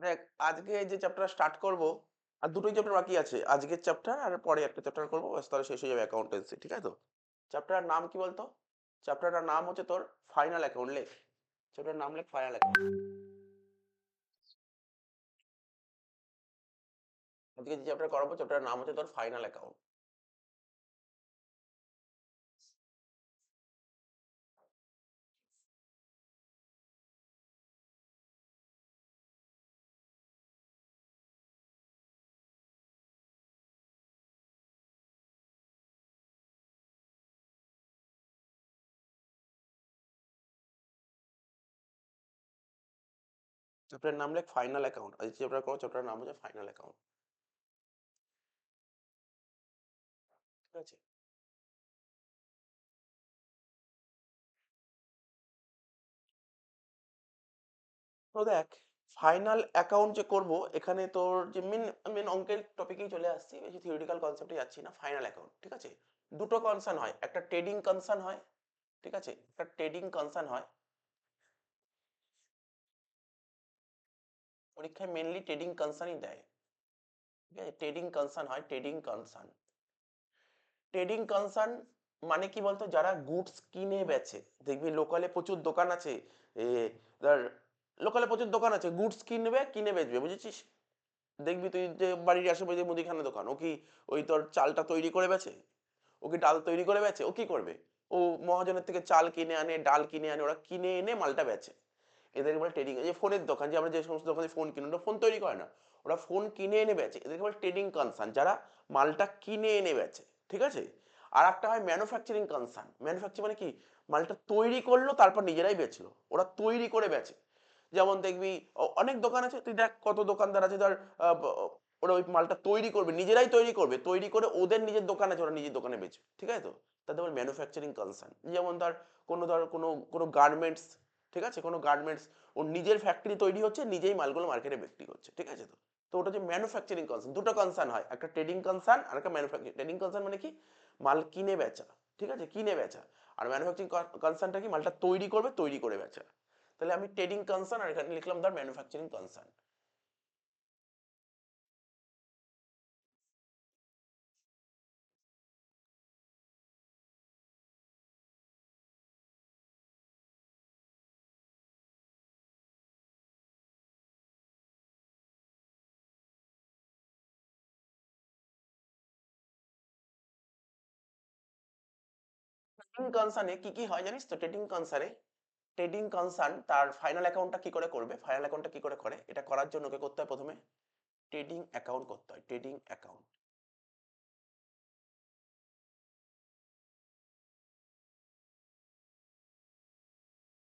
দেখ, আজকে যে চ্যাপ্টার স্টার্ট করব, আর দুটোই চ্যাপ্টার বাকি আছে। আজকের চ্যাপ্টার আর পরে একটা চ্যাপ্টার করব, ব্যাস তাহলে শেষ হয়ে যাবে অ্যাকাউন্টেন্সি। ঠিক আছে তো? চ্যাপ্টারের নাম কি বলতো? চ্যাপ্টারটার নাম হচ্ছে তোর ফাইনাল অ্যাকাউন্ট। লেখ। চ্যাপ্টারের নাম লেখ ফাইনাল অ্যাকাউন্ট। আজকে যে চ্যাপ্টার করাবো চ্যাপ্টারের নাম হচ্ছে তোর ফাইনাল অ্যাকাউন্ট। চ্যাপ্টারের নাম লেখ ফাইনাল অ্যাকাউন্ট। আজকে চ্যাপ্টার করবো চ্যাপ্টারের নাম হচ্ছে ফাইনাল অ্যাকাউন্ট। ঠিক আছে? তো দেখ, ফাইনাল অ্যাকাউন্ট যে করব, এখানে তোর যে মেন মেন অঙ্কের টপিকেই চলে আসছি, বেশি থিওরিটিক্যাল কনসেপ্টে যাচ্ছি না। ফাইনাল অ্যাকাউন্ট, ঠিক আছে? দুটো কনসার্ন হয়, একটা ট্রেডিং কনসার্ন হয়। ঠিক আছে? একটা ট্রেডিং কনসার্ন হয়। পরীক্ষায় মেনলি ট্রেডিং কনসার্নই দেয়। ঠিক আছে? ট্রেডিং কনসার্ন হয়, ট্রেডিং কনসার্ন। ট্রেডিং কনসার্ন মানে কি বলতো, যারা গুডস কিনে বেচে। দেখবি লোকালে প্রচুর দোকান আছে। এ ধর, লোকালে প্রচুর দোকান আছে, গুডস কিনবে কিনে বেচবে, বুঝেছিস? দেখবি তুই যে বাড়ির আশেপাশে মুদিখানা দোকান, ও কি ওই তোর চালটা তৈরি করে বেচে? ও কি ডাল তৈরি করে বেচে? ও কি করবে? ও মহাজনের থেকে চাল কিনে আনে, ডাল কিনে আনে, ওরা কিনে এনে মালটা বেচে। এদেরকে বলে ট্রেডিং। এই যে ফোনের দোকান, যে আমরা যে সমস্ত দোকানে ফোন কিনি, ওরা ফোন তৈরি করে না, ওরা ফোন কিনে এনে বেচে। এদেরকে বলে ট্রেডিং কনসার্ন, যারা মালটা কিনে এনে বেচে। ঠিক আছে? আর একটা হয় ম্যানুফ্যাকচারিং কনসার্ন। ম্যানুফ্যাকচার মানে কি? মালটা তৈরি করলো তারপর নিজেরাই বেচলো, ওরা তৈরি করে বেচে। যেমন দেখবি অনেক দোকান আছে, তুই দেখ কত দোকানদার আছে ধর, ওরা ওই মালটা তৈরি করবে, নিজেরাই তৈরি করবে, তৈরি করে ওদের নিজের দোকান আছে, ওরা নিজের দোকানে বেচবে। ঠিক আছে তো? তাদের বলে ম্যানুফ্যাকচারিং কনসার্ন। যেমন ধর কোনো কোনো গার্মেন্টস। ঠিক আছে? কোনো গার্মেন্টস, ওর নিজের ফ্যাক্টরি তৈরি হচ্ছে, নিজেই মালগুলো মার্কেটে বিক্রি করছে। ঠিক আছে তো? তো ওটা যে ম্যানুফ্যাকচারিং কনসার্ন, দুটো কনসার্ন হয়, একটা ট্রেডিং কনসার্ন আর একটা ম্যানুফ্যাকচারিং। ট্রেডিং কনসার্ন মানে কি? মাল কিনে বেচা। ঠিক আছে? কিনে বেচা। আর ম্যানুফ্যাকচারিং কনসার্নটা কি? মালটা তৈরি করবে, তৈরি করে বেচা। তাহলে আমি ট্রেডিং কনসার্ন আর এখানে লিখলাম ধর ম্যানুফ্যাকচারিং কনসার্ন। ট্রেডিং কনসার্নে কি কি হয় জানিস তো? ট্রেডিং কনসার্নে, ট্রেডিং কনসার্ন তার ফাইনাল অ্যাকাউন্টটা কি করে করবে, ফাইনাল অ্যাকাউন্টটা কি করে করে, এটা করার জন্য ওকে করতে হয় প্রথমে ট্রেডিং অ্যাকাউন্ট করতে হয়, trading account.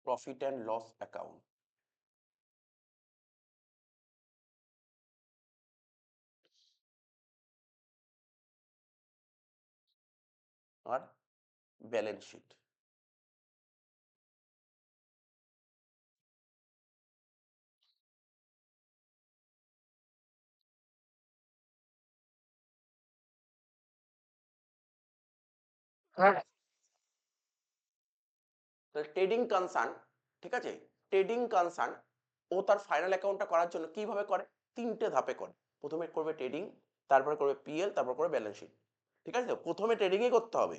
Profit and loss account. আর ব্যালেন্স শিট। হ্যাঁ। ট্রেডিং কনসার্ন, ঠিক আছে? ট্রেডিং কনসার্ন ও তার ফাইনাল অ্যাকাউন্টটা করার জন্য কিভাবে করে? তিনটে ধাপে করে। প্রথমে করবে ট্রেডিং, তারপরে করবে পিএল, তারপর করবে ব্যালেন্স শিট। ঠিক আছে তো? প্রথমে ট্রেডিংই করতে হবে,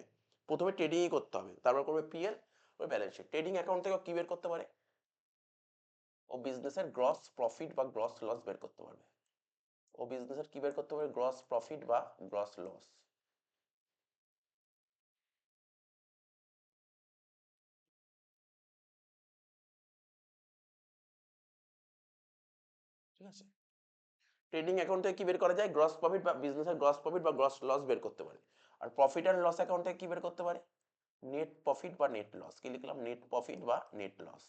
প্রথমে ট্রেডিংই করতে হবে, তারপর করবে PL, balance sheet. Trading account থেকে ও কি বের করতে পারে? ও বিজনেসের গ্রস প্রফিট বা গ্রস লস বের করতে পারবে। ও বিজনেসের কি বের করতে পারবে? গ্রস প্রফিট বা গ্রস লস। ঠিক আছে? ট্রেডিং অ্যাকাউন্ট থেকে কি বের করা যায়? গ্রস প্রফিট বা বিজনেসের গ্রস প্রফিট বা গ্রস লস বের করতে পারে। আর প্রফিট অ্যান্ড লস অ্যাকাউন্ট থেকে কি বের করতে পারে? নেট প্রফিট বা নেট লস। কি লিখলাম? নেট প্রফিট বা নেট লস।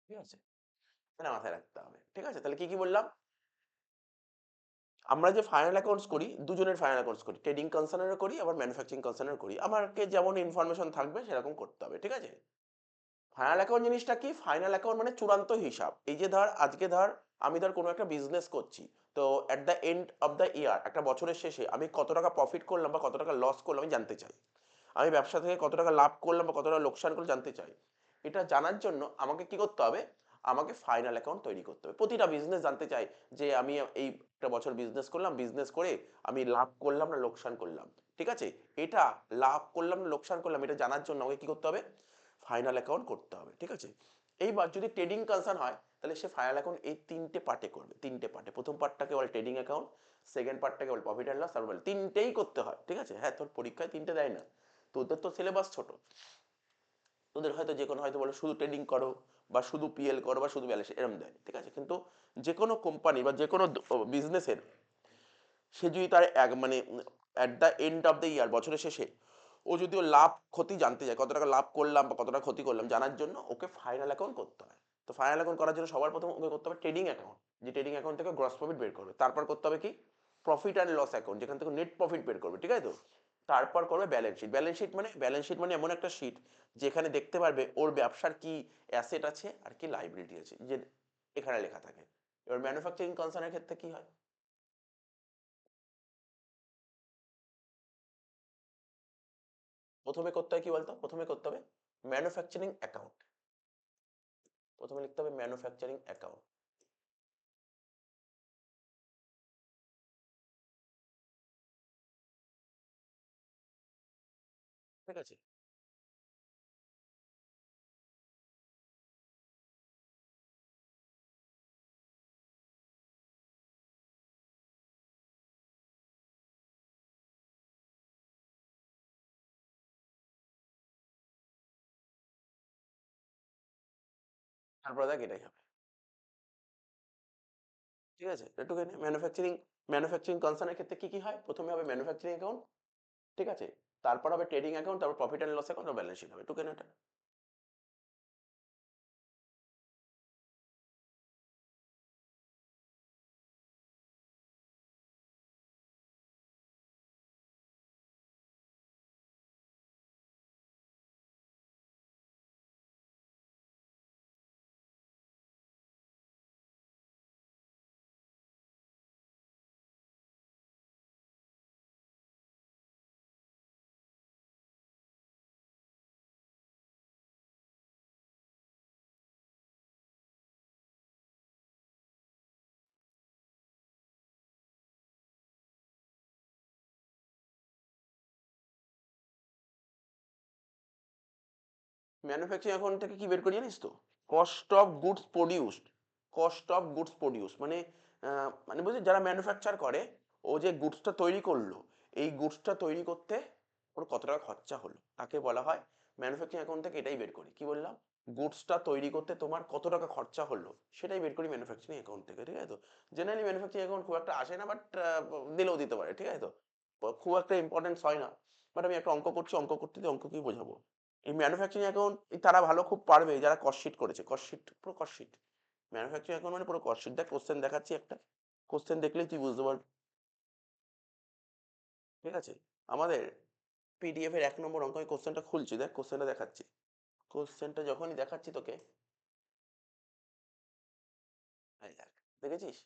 ঠিক আছে? এটা মাথায় রাখতে হবে। ঠিক আছে? তাহলে কি কি বললাম? আমরা যে ফাইনাল অ্যাকাউন্টস করি, দুজনের ফাইনাল অ্যাকাউন্টস করি, ট্রেডিং কনসার্নেরও করি, আবার ম্যানুফ্যাকচারিং কনসার্নেরও করি। আমাকে যেমন ইনফরমেশন থাকবে সেরকম করতে হবে। ঠিক আছে? ফাইনাল অ্যাকাউন্ট জিনিসটা কি? ফাইনাল অ্যাকাউন্ট মানে চূড়ান্ত হিসাব। এই যে ধর, আজকে ধর আমি ধর কোনো একটা বিজনেস করছি, তো at the end of the year একটা বছরের শেষে আমি কত টাকা প্রফিট করলাম বা কত টাকা লস করলাম আমি জানতে চাই। আমি ব্যবসা থেকে কত টাকা লাভ করলাম বা কত টাকা লোকসান করলাম জানতে চাই। এটা জানার জন্য আমাকে কি করতে হবে? আমাকে ফাইনাল অ্যাকাউন্ট তৈরি করতে হবে। প্রতিটা বিজনেস জানতে চাই যে আমি এই একটা বছর বিজনেস করলাম, বিজনেস করে আমি লাভ করলাম না লোকসান করলাম। ঠিক আছে? এটা লাভ করলাম না লোকসান করলাম এটা জানার জন্য আমাকে কি করতে হবে? ফাইনাল অ্যাকাউন্ট করতে হবে। ঠিক আছে? এইবার যদি ট্রেডিং কনসার্ন হয় তাহলে সে ফাইনাল অ্যাকাউন্ট এই ৩ টে পার্টে করবে। ৩ টে পার্টে। ১ম পার্টটাকে বলে ট্রেডিং অ্যাকাউন্ট, সেকেন্ড পার্টটাকে বলে প্রফিট অ্যান্ড লস, তারপর বলে ৩ টেই করতে হয়। ঠিক আছে? হ্যাঁ, তোর পরীক্ষায় ৩ টে দেয় না। তোদের তো সিলেবাস ছোট। তোদের হয়তো যেকোনো হয়তো বলে শুধু ট্রেডিং করো বা শুধু পিএল করো বা শুধু ব্যালেন্স এরম দেয়। ঠিক আছে? কিন্তু যেকোনো কোম্পানি বা যেকোনো বিজনেসের সে যদি তার মানে at the end of the year বছরের শেষে ও যদি ওর লাভ ক্ষতি জানতে চায় কত টাকা লাভ করলাম বা কত টাকা ক্ষতি করলাম জানার জন্য ওকে ফাইনাল অ্যাকাউন্ট করতে হয়। তো ফাইনাল অ্যাকাউন্ট করার জন্য সবার প্রথম ওকে করতে হবে ট্রেডিং অ্যাকাউন্ট, যে ট্রেডিং অ্যাকাউন্ট থেকে গ্রস প্রফিট বের করবে। তারপর করতে হবে কি প্রফিট অ্যান্ড লস অ্যাকাউন্ট, যেখান থেকে নেট প্রফিট বের করবে। ঠিক আছে? তো তারপর করবে ব্যালেন্স শিট। ব্যালেন্স শিট মানে এমন একটা শিট যেখানে দেখতে পারবে ওর ব্যবসার কি অ্যাসেট আছে আর কি লাইবিলিটি আছে, যে এখানে লেখা থাকে। এবার ম্যানুফ্যাকচারিং কনসার্নের ক্ষেত্রে কি হয়? প্রথমে করতে হয় কি বলতো? প্রথমে করতে হবে ম্যানুফ্যাকচারিং অ্যাকাউন্ট। প্রথমে লিখতে হবে ম্যানুফ্যাকচারিং অ্যাকাউন্ট। ঠিক আছে? তারপরে দেখ এটাই হবে। ঠিক আছে? একটুখানি ম্যানুফ্যাকচারিং কনসার্ন এর ক্ষেত্রে কি হয়? প্রথমে হবে ম্যানুফ্যাকচারিং অ্যাকাউন্ট। ঠিক আছে? তারপর হবে ট্রেডিং অ্যাকাউন্ট, তারপর প্রফিট অ্যান্ড লস অ্যাকাউন্ট, আর ব্যালেন্স শিট হবে। একটুখানি এটা। ম্যানুফ্যাকচারিং অ্যাকাউন্ট থেকে কি বের করি জানিস তো? Cost of goods produced. Cost of goods produce মানে মানে বুঝলি যারা ম্যানুফ্যাকচার করে ও যে গুডসটা তৈরি করলো, এই গুডসটা তৈরি করতে ওর কত টাকা খরচা হলো তাকে বলা হয় ম্যানুফ্যাকচারিং অ্যাকাউন্ট থেকে। এটাই বের করি। কি বললাম? গুডসটা তৈরি করতে তোমার কত টাকা খরচা হলো সেটাই বের করি ম্যানুফ্যাকচারিং অ্যাকাউন্ট থেকে। ঠিক আছে? তো জেনারেলি ম্যানুফ্যাকচারিং অ্যাকাউন্ট খুব একটা আসে না, বাট দিলেও দিতে পারে। ঠিক আছে? তো খুব একটা ইম্পর্টেন্স হয় না। বাট আমি একটা অঙ্ক করছি, অঙ্ক করতে দিয়ে অঙ্ক কি বোঝাবো। এই ম্যানুফ্যাকচারিং অ্যাকাউন্ট তারা ভালো খুব পারবে যারা কস্ট শিট করেছে। কস্ট শিট পুরো কস্ট শিট। ম্যানুফ্যাকচারিং অ্যাকাউন্ট মানে পুরো কস্ট শিট। দেখ কোশ্চেন দেখাচ্ছি একটা। কোশ্চেন দেখলেই তুই বুঝতে পারবি। ঠিক আছে? আমাদের পিডিএফ এর ১ নম্বর অঙ্ক আমি কোশ্চেনটা খুলছি। দেখ কোশ্চেনটা দেখাচ্ছি। কোশ্চেনটা যখনই দেখাচ্ছি তোকে, এই দেখ। দেখেছিস?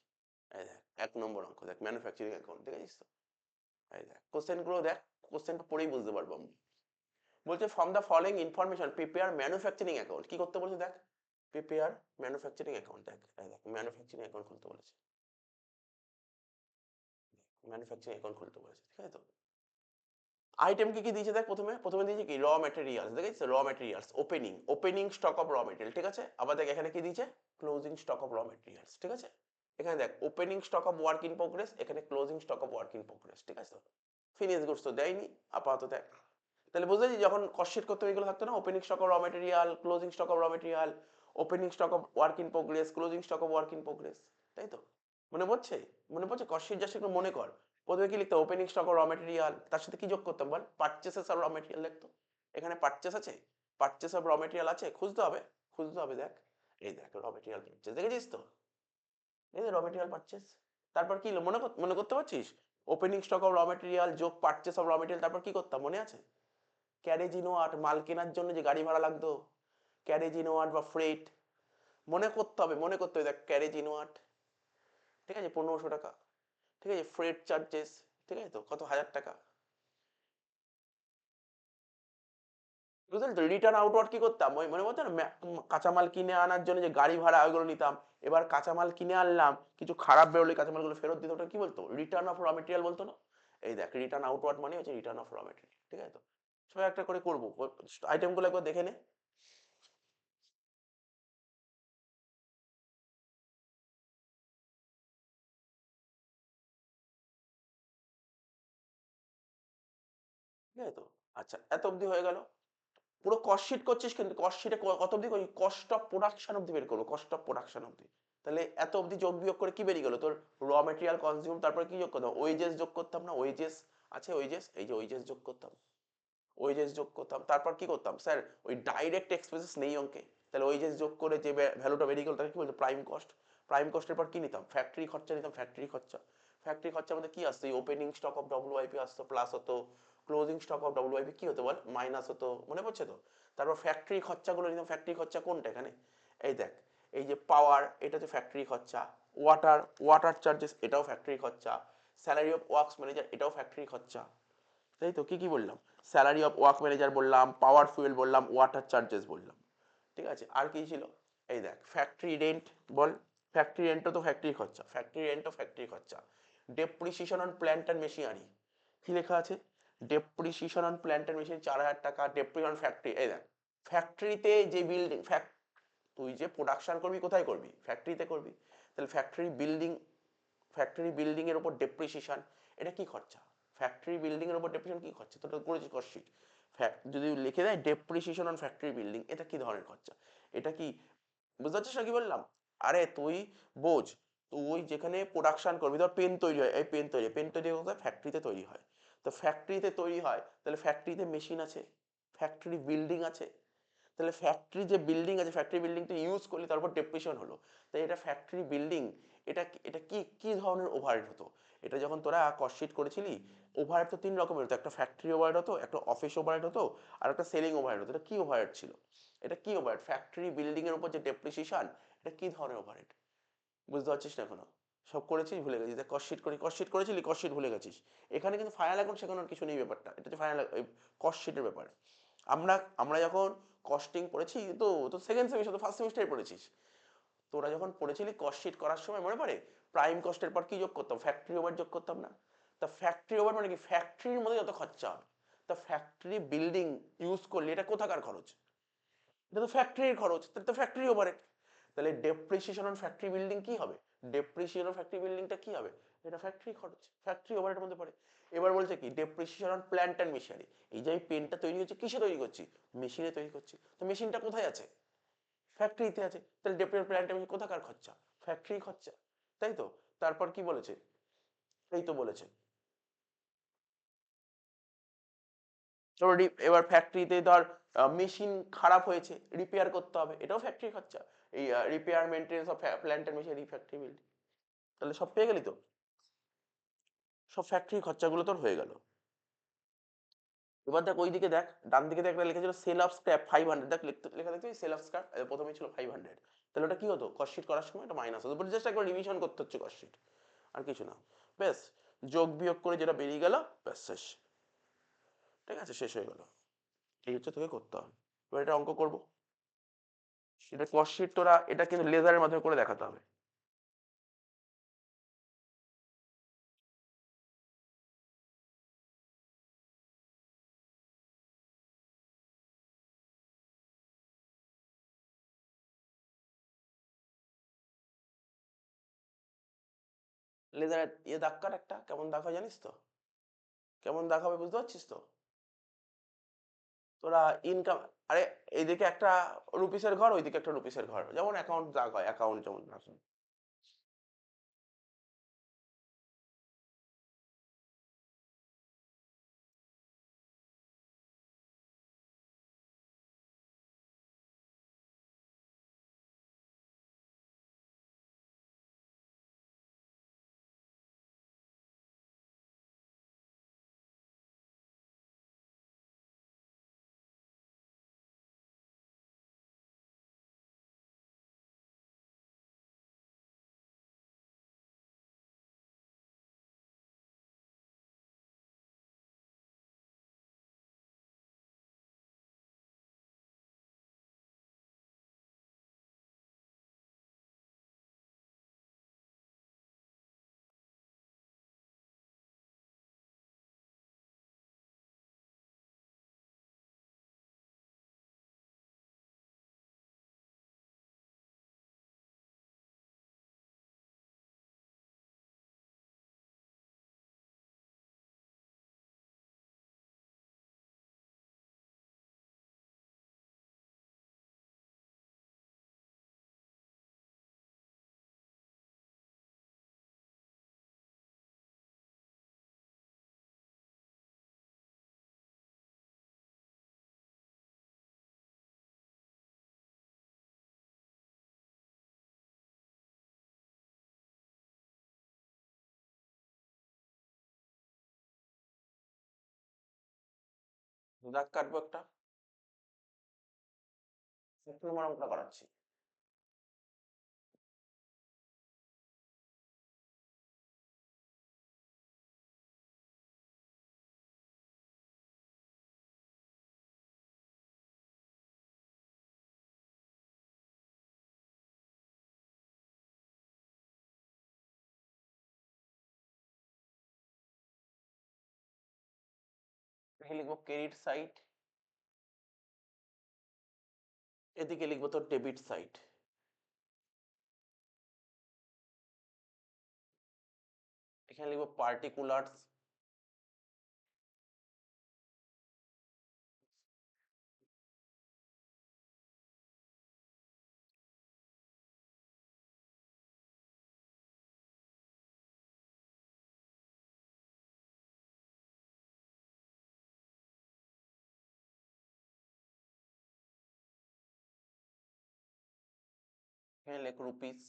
এই দেখ ১ নম্বর অঙ্ক দেখ ম্যানুফ্যাকচারিং অ্যাকাউন্ট দেখেছিস তো? এই দেখ কোশ্চেন গুলো দেখ। কোশ্চেনটা পড়েই বুঝতে পারবো আমরা। বলছে from the following information prepare manufacturing account. কি করতে বলছে দেখ? Prepare manufacturing account. দেখ এই দেখ ম্যানুফ্যাকচারিং অ্যাকাউন্ট খুলতে বলেছে। ম্যানুফ্যাকচারিং অ্যাকাউন্ট খুলতে বলেছে। ঠিক আছে তো? আইটেম কি দিয়েছে দেখ প্রথমে দিয়েছে কি র ম্যাটেরিয়ালস। দেখেছিস raw materials opening stock of raw material. ঠিক আছে? আবার দেখ এখানে কি দিয়েছে closing stock of raw materials. ঠিক আছে? এখানে দেখ opening stock of work in progress, এখানে closing stock of work in progress. ঠিক আছে? তো ফিনিশ গুডস তো দেয়নি আপাতত। দেখ তাহলে বুঝলি যখন কস্ট শিট করতে এগুলো থাকতো না, opening stock of raw material, closing stock of raw material, opening stock of work in progress, closing stock of work in progress. তাই তো? মনে পড়ছে? মনে পড়ছে? কস্ট শিট জাস্ট একটু মনে কর। প্রথমে কি লিখতে opening stock of raw material, তার সাথে কি যোগ করতাম বল? পারচেসেস অফ র ম্যাটেরিয়াল লিখতো। এখানে পারচেস আছে, পারচেস অফ র ম্যাটেরিয়াল আছে, খুঁজতে হবে দেখ। এই দেখ র ম্যাটেরিয়াল পারচেস দেখেছিস তো? এই যে র ম্যাটেরিয়াল পারচেস। তারপর কি হলো মনে করতে পারছিস? Opening stock of raw material যোগ পারচেস অফ র ম্যাটেরিয়াল, তারপর কি করতাম মনে আছে? ক্যারেজ ইনওয়ার্ড মাল কেনার জন্য যে গাড়ি ভাড়া লাগতো, ক্যারেজ ইনওয়ার্ড বা ফ্রেট। মনে করতে হবে দেখ ক্যারেজ ইনওয়ার্ড, ঠিক আছে, 1500 টাকা। ঠিক আছে, ফ্রেট চার্জেস, ঠিক আছে তো কত, 1000 টাকা। বুঝলেন তো, রিটার্ন আউটওয়ার্ড কি করতাম, ওই মানে বলতো না কাঁচামাল কিনে আনার জন্য যে গাড়ি ভাড়া ওইগুলো নিতাম। এবার কাঁচামাল কিনে আনলাম, কিছু খারাপ বেরোলে কাঁচামালগুলো ফেরত দিত, ওটা কি বলতো, রিটার্ন অফ র মেটেরিয়াল বলতো না। এই দেখ, রিটার্ন আউটওয়ার্ড মানে হচ্ছে রিটার্ন অফ র মেটেরিয়াল, ঠিক আছে তো। সবাই একটা করে করবো, আইটেমগুলো একবার দেখে নে। ঠিক আছে তো। আচ্ছা, এত অবধি হয়ে গেল। পুরো কস্ট শিট করছিস, কিন্তু কস্ট শিটে কত অবধি করি, কস্ট অফ প্রোডাকশন অবধি বের করবো, কস্ট অফ প্রোডাকশন অবধি। তাহলে এত অবধি যোগ বিয়োগ করে কি বেরিয়ে গেল তোর, র মেটেরিয়াল কনজিউম, তারপরে কি যোগ করতাম, ওয়েজেস যোগ করতাম না, ওয়েজেস আছে, ওয়েজেস, এই যে ওয়েজেস যোগ করতাম, ওয়েজেস যোগ করতাম, তারপর কি করতাম স্যার, ওই ডাইরেক্ট এক্সপেন্সেস নেই অঙ্কে, তাহলে ওয়েজেস যোগ করে যে ভ্যালুটা বেরিয়ে গেল তাকে কি বলতো, প্রাইম কস্ট। প্রাইম কস্টের পর কি নিতাম, ফ্যাক্টরি খরচা নিতাম, ফ্যাক্টরি খরচা। ফ্যাক্টরি খরচার মধ্যে কি আসতো, ওপেনিং স্টক অফ ডব্লিউআইপি আসতো, প্লাস হতো ক্লোজিং স্টক অফ ডব্লিউআইপি, কি হতো বল, মাইনাস হতো, মনে পড়ছে তো। তারপর ফ্যাক্টরি খরচাগুলো নিতাম, ফ্যাক্টরি খরচা কোনটা এখানে, এই দেখ, এই যে পাওয়ার, এটা হচ্ছে ফ্যাক্টরি খরচা, ওয়াটার, ওয়াটার চার্জেস, এটাও ফ্যাক্টরি খরচা, স্যালারি অফ ওয়ার্কস ম্যানেজার, এটাও ফ্যাক্টরি খরচা। তাই তো, কি কি বললাম, স্যালারি অফ ওয়ার্ক ম্যানেজার বললাম, পাওয়ার ফুয়েল বললাম, ওয়াটার চার্জেস বললাম। ঠিক আছে, আর কি ছিল, এই দেখ ফ্যাক্টরি রেন্ট, বল, ফ্যাক্টরি রেন্টও তো ফ্যাক্টরি খরচা, ফ্যাক্টরি রেন্টও ফ্যাক্টরি খরচা। Depreciation on plant and machinery, কি লেখা আছে, depreciation on plant and machine 4000 টাকা, ডেপ্রিসিয়েশন ফ্যাক্টরি, এই দেখ, ফ্যাক্টরিতে যে বিল্ডিং, তুই যে প্রোডাকশন করবি কোথায় করবি, ফ্যাক্টরিতে করবি, তাহলে ফ্যাক্টরি বিল্ডিং এর উপর ডেপ্রিসিয়েশন, এটা কি খরচা, ফ্যাক্টরি বিল্ডিং এর উপর ডেপ্রিসিয়েশন কি খরচা, তোটা করেছিস কস্ট শিট। যদি লিখে দেয় ডেপ্রিসিয়েশন অন ফ্যাক্টরি বিল্ডিং, এটা কি ধরনের খরচা, এটা কি, বুঝতে পারছিস না কি বললাম। আরে তুই বোঝ, তুই যেখানে প্রোডাকশন করবি, ধর পেন তৈরি হয়, এই পেন তৈরি কোথায়, ফ্যাক্টরিতে তৈরি হয়। তো ফ্যাক্টরিতে তৈরি হয়, তাহলে ফ্যাক্টরিতে মেশিন আছে, ফ্যাক্টরি বিল্ডিং আছে, তাহলে ফ্যাক্টরি যে বিল্ডিং আছে, ফ্যাক্টরি বিল্ডিংটা ইউজ করলে তারপর ডেপ্রিসিয়েশন হলো, তাই এটা ফ্যাক্টরি বিল্ডিং, এটা কি কি ধরনের ওভারহেড হতো, এটা যখন তোরা কস্ট শিট করেছিলি, ওভারহেড তো 3 রকমের হতো, একটা ফ্যাক্টরি ওভারহেড হতো, একটা অফিস ওভারহেড হতো, আর একটা সেলিং ওভারহেড হতো, এটা কি ওভারহেড ছিল, এটা কি ওভারহেড, ফ্যাক্টরি বিল্ডিং এর উপর যে ডেপ্রিসিয়েশন, এটা কি ধরনের ওভারহেড, বুঝতে পারছিস না এখনো, সব করেছিস ভুলে গেছিস, দেখ কস্ট শিট করেছিলি, কস্ট শিট ভুলে গেছিস। এখানে কিন্তু ফাইনাল অ্যাকাউন্ট শেখানোর কিছু নেই, ব্যাপারটা এটা হচ্ছে ফাইনাল কস্ট শিটের ব্যাপার। আমরা আমরা যখন কস্টিং পড়েছি, তো সেকেন্ড সেমিস্টার, তো ফার্স্ট সেমিস্টারে পড়েছিস, তোরা যখন পড়েছিলি কস্ট শিট করার সময় মনে পড়ে, প্রাইম কস্টের পর কি যোগ করতাম, ফ্যাক্টরি ওভার যোগ করতাম না। তা ফ্যাক্টরি ওভার মানে কি, ফ্যাক্টরির মধ্যে যত খরচা হবে, তা ফ্যাক্টরি বিল্ডিং ইউজ করলে এটা কোথাকার খরচ, এটা তো ফ্যাক্টরির খরচ, তাহলে তো ফ্যাক্টরি ওভারহেড। তাহলে ডেপ্রিসিয়েশন অন ফ্যাক্টরি বিল্ডিং কি হবে, ডেপ্রিসিয়েশন অন ফ্যাক্টরি বিল্ডিংটা কি হবে, এটা ফ্যাক্টরি খরচ, ফ্যাক্টরি ওভারহেডের মধ্যে পড়ে। এবার বলছে কি, depreciation on plant and machinery, এই যে পেনটা তৈরি হচ্ছে কিসে তৈরি করছি, মেশিনে তৈরি করছি, তো মেশিনটা কোথায় আছে, ফ্যাক্টরিতে আছে, তাহলে ডেপ্রিসিয়েশন প্ল্যান্ট অ্যান্ড কোথাকার খরচা, ফ্যাক্টরি খরচা। তাই তো, তারপর কি বলেছে, এই তো বলেছে, এবার ফ্যাক্টরিতে ধর মেশিন খারাপ হয়েছে, রিপেয়ার করতে হবে, এটাও ফ্যাক্টরি খরচা, এই repair maintenance of plant and machinery, factory building. তাহলে সব পেয়ে গেলি তো, সব ফ্যাক্টরি খরচাগুলো তোর হয়ে গেল। এবার দেখ ওইদিকে দেখ, ডান দিকে দেখ, একটা লেখা ছিল সেল অফ স্ক্র্যাপ 500, দেখ লেখা দেখবি সেল অফ স্ক্র্যাপ, প্রথমে ছিল 500, তাহলে ওটা কি হতো, কস্ট শিট করার সময় এটা মাইনাস হতো, জাস্ট একবার রিভিশন করতে হচ্ছে কস্ট শিট, আর কিছু না। বেশ, যোগ বিয়োগ করে যেটা বেরিয়ে গেল, ব্যাস শেষ, ঠিক আছে, শেষ হয়ে গেল। এই হচ্ছে তোকে করতে হবে। এবার এটা অঙ্ক করবো, এটা কস্ট শিট তোরা এটা কিন্তু লেজারের মাধ্যমে করে দেখাতে হবে। লেজারের দাগ কাট একটা, কেমন দাগ হয় জানিস তো, কেমন দাগ হবে বুঝতে পারছিস তো, তোরা ইনকাম, আরে এইদিকে একটা রুপিসের ঘর, ওইদিকে একটা রুপিসের ঘর, যেমন অ্যাকাউন্ট দাগ হয়, অ্যাকাউন্ট যেমন দাগ হয়। দাগ কাটবো একটা, 1 নম্বর অঙ্কটা করাচ্ছি। এখানে লিখবো ক্রেডিট সাইড, এদিকে লিখবো তোর ডেবিট সাইড। এখানে লিখবো পার্টিকুলার্স, এখানে লিখ রুপিস,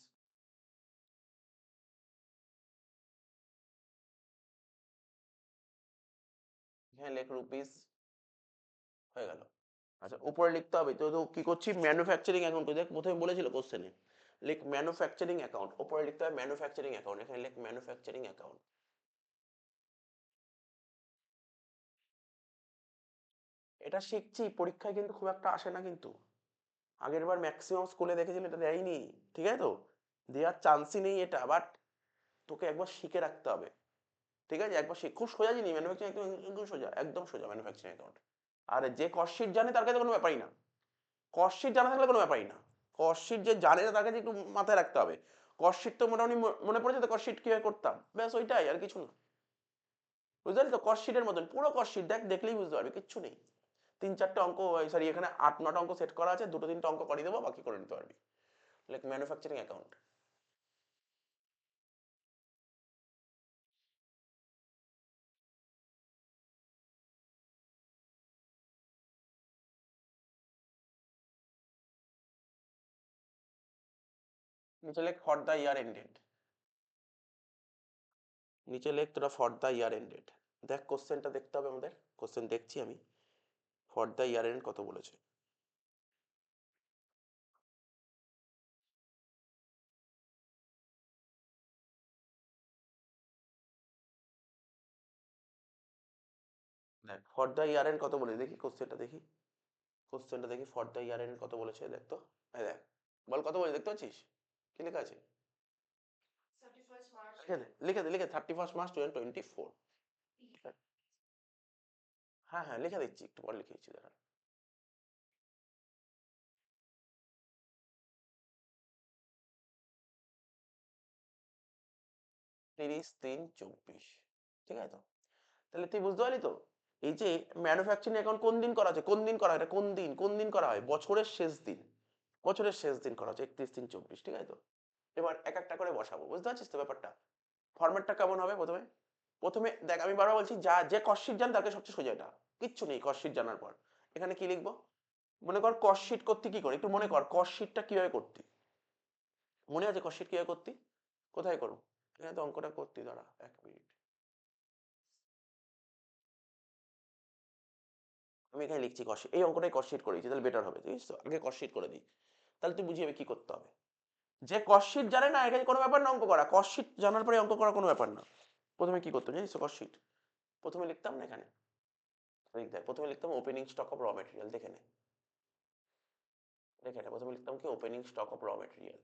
এখানে লিখ রুপিস, হয়ে গেল। আচ্ছা উপরে লিখতে হবে তো, তো কি করছি, ম্যানুফ্যাকচারিং অ্যাকাউন্ট, দেখ প্রথমে বলেছিল কোশ্চেনে, লিখ ম্যানুফ্যাকচারিং অ্যাকাউন্ট, উপরে লিখতে হবে ম্যানুফ্যাকচারিং অ্যাকাউন্ট, এখানে লিখ ম্যানুফ্যাকচারিং অ্যাকাউন্ট। এটা শিখছি, পরীক্ষায় কিন্তু খুব একটা আসে না কিন্তু, আগের বার ম্যাক্সিমাম স্কুলে দেখেছিল এটা দেয়নি, ঠিক আছে তো, দেওয়ার চান্সই নেই এটা, বাট তোকে একবার শিখে রাখতে হবে, ঠিক আছে, একবার শিখ, খুব সোজা জিনিস ম্যানুফ্যাকচারিং, একদম একদম সোজা, একদম সোজা ম্যানুফ্যাকচারিং অ্যাকাউন্ট। আর যে কস্ট শিট জানে তার কাছে কোনো ব্যাপারই না, কস্ট শিট জানা থাকলে কোনো ব্যাপারই না, কস্ট শিট যে জানে না তার কাছে একটু মাথায় রাখতে হবে, কস্ট শিট তো মোটামুটি মনে পড়েছে তো, কস্ট শিট কিভাবে করতাম, ব্যাস ওইটাই, আর কিছু না, বুঝতে পারলি তো, কস্ট শিটের মতন পুরো কস্ট শিট, দেখ দেখলেই বুঝতে পারবি, কিচ্ছু নেই, 3-4টে অঙ্ক, সরি এখানে 8-9টা অঙ্ক সেট করা আছে, 2-3টে অঙ্ক করিয়ে দেবো, বাকি করে নিতে পারবি, লাইক ম্যানুফ্যাকচারিং অ্যাকাউন্ট। নিচে লেখ ফর দ্য ইয়ার এন্ডেড, নিচে লেখ তোরা ফর দ্য ইয়ার এন্ডেড, দেখ কোশ্চেনটা দেখতে হবে আমাদের, কোশ্চেন দেখছি আমি, ফর দ্য ইয়ার এন্ড কত বলেছে, দেখ ফর দ্য ইয়ার এন্ড কত বলেছে দেখি, কোশ্চেনটা দেখি, কোশ্চেনটা দেখি ফর দ্য ইয়ার এন্ড কত বলেছে, দেখ তো, এই দেখ, বল কত বলেছে দেখতে পাচ্ছিস, কি লেখা আছে, লিখে দে লিখে দে, 31 মার্চ 2024। হ্যাঁ হ্যাঁ লিখে দিচ্ছি, একটু পর লিখে দিচ্ছি দাঁড়া, 30/3/24, ঠিক আছে তো, তাহলে তুই বুঝতে পারলি তো, এই যে ম্যানুফ্যাকচারিং অ্যাকাউন্ট কোন দিন করা আছে, কোন দিন করা হয়, এটা কোন দিন করা হয়, বছরের শেষ দিন, বছরের শেষ দিন করা হচ্ছে 31/3/24, ঠিক আছে তো, এবার এক একটা করে বসাবো, বুঝতে পারছিস তো ব্যাপারটা, ফরম্যাটটা কেমন হবে, প্রথমে প্রথমে দেখ আমি বারবার বলছি, যা যে কস্ট শিট জান তাকে সবচেয়ে সোজা, এটা কিচ্ছু নেই কস্ট শিট জানার পর, এখানে কি লিখবো, মনে কর কস্ট শিট করতে কি করে, একটু মনে কর কস্ট শিটটা কিভাবে করতি, মনে আছে কস্ট শিট কিভাবে করতি, কোথায় করবো, এখানে তো অঙ্কটা করতি, দাঁড়া 1 মিনিট, আমি এখানে লিখছি কস্ট শিট, এই অঙ্কটাই কস্ট শিট করেছি, তাহলে বেটার হবে, বুঝছিস তো, আগে কস্ট শিট করে দিই, তাহলে তুই বুঝিয়ে যাবে কি করতে হবে, যে কস্ট শিট জানে না এখানে কোনো ব্যাপার না অঙ্ক করা, কস্ট শিট জানার পরে অঙ্ক করা কোনো ব্যাপার না, প্রথমে কি করতো জানিস তো, কস্ট শিট প্রথমে লিখতাম না এখানে, দেখ প্রথমে লিখতাম opening stock of raw material, দেখে নে, দেখে নে, প্রথমে লিখতাম কি opening stock of raw material,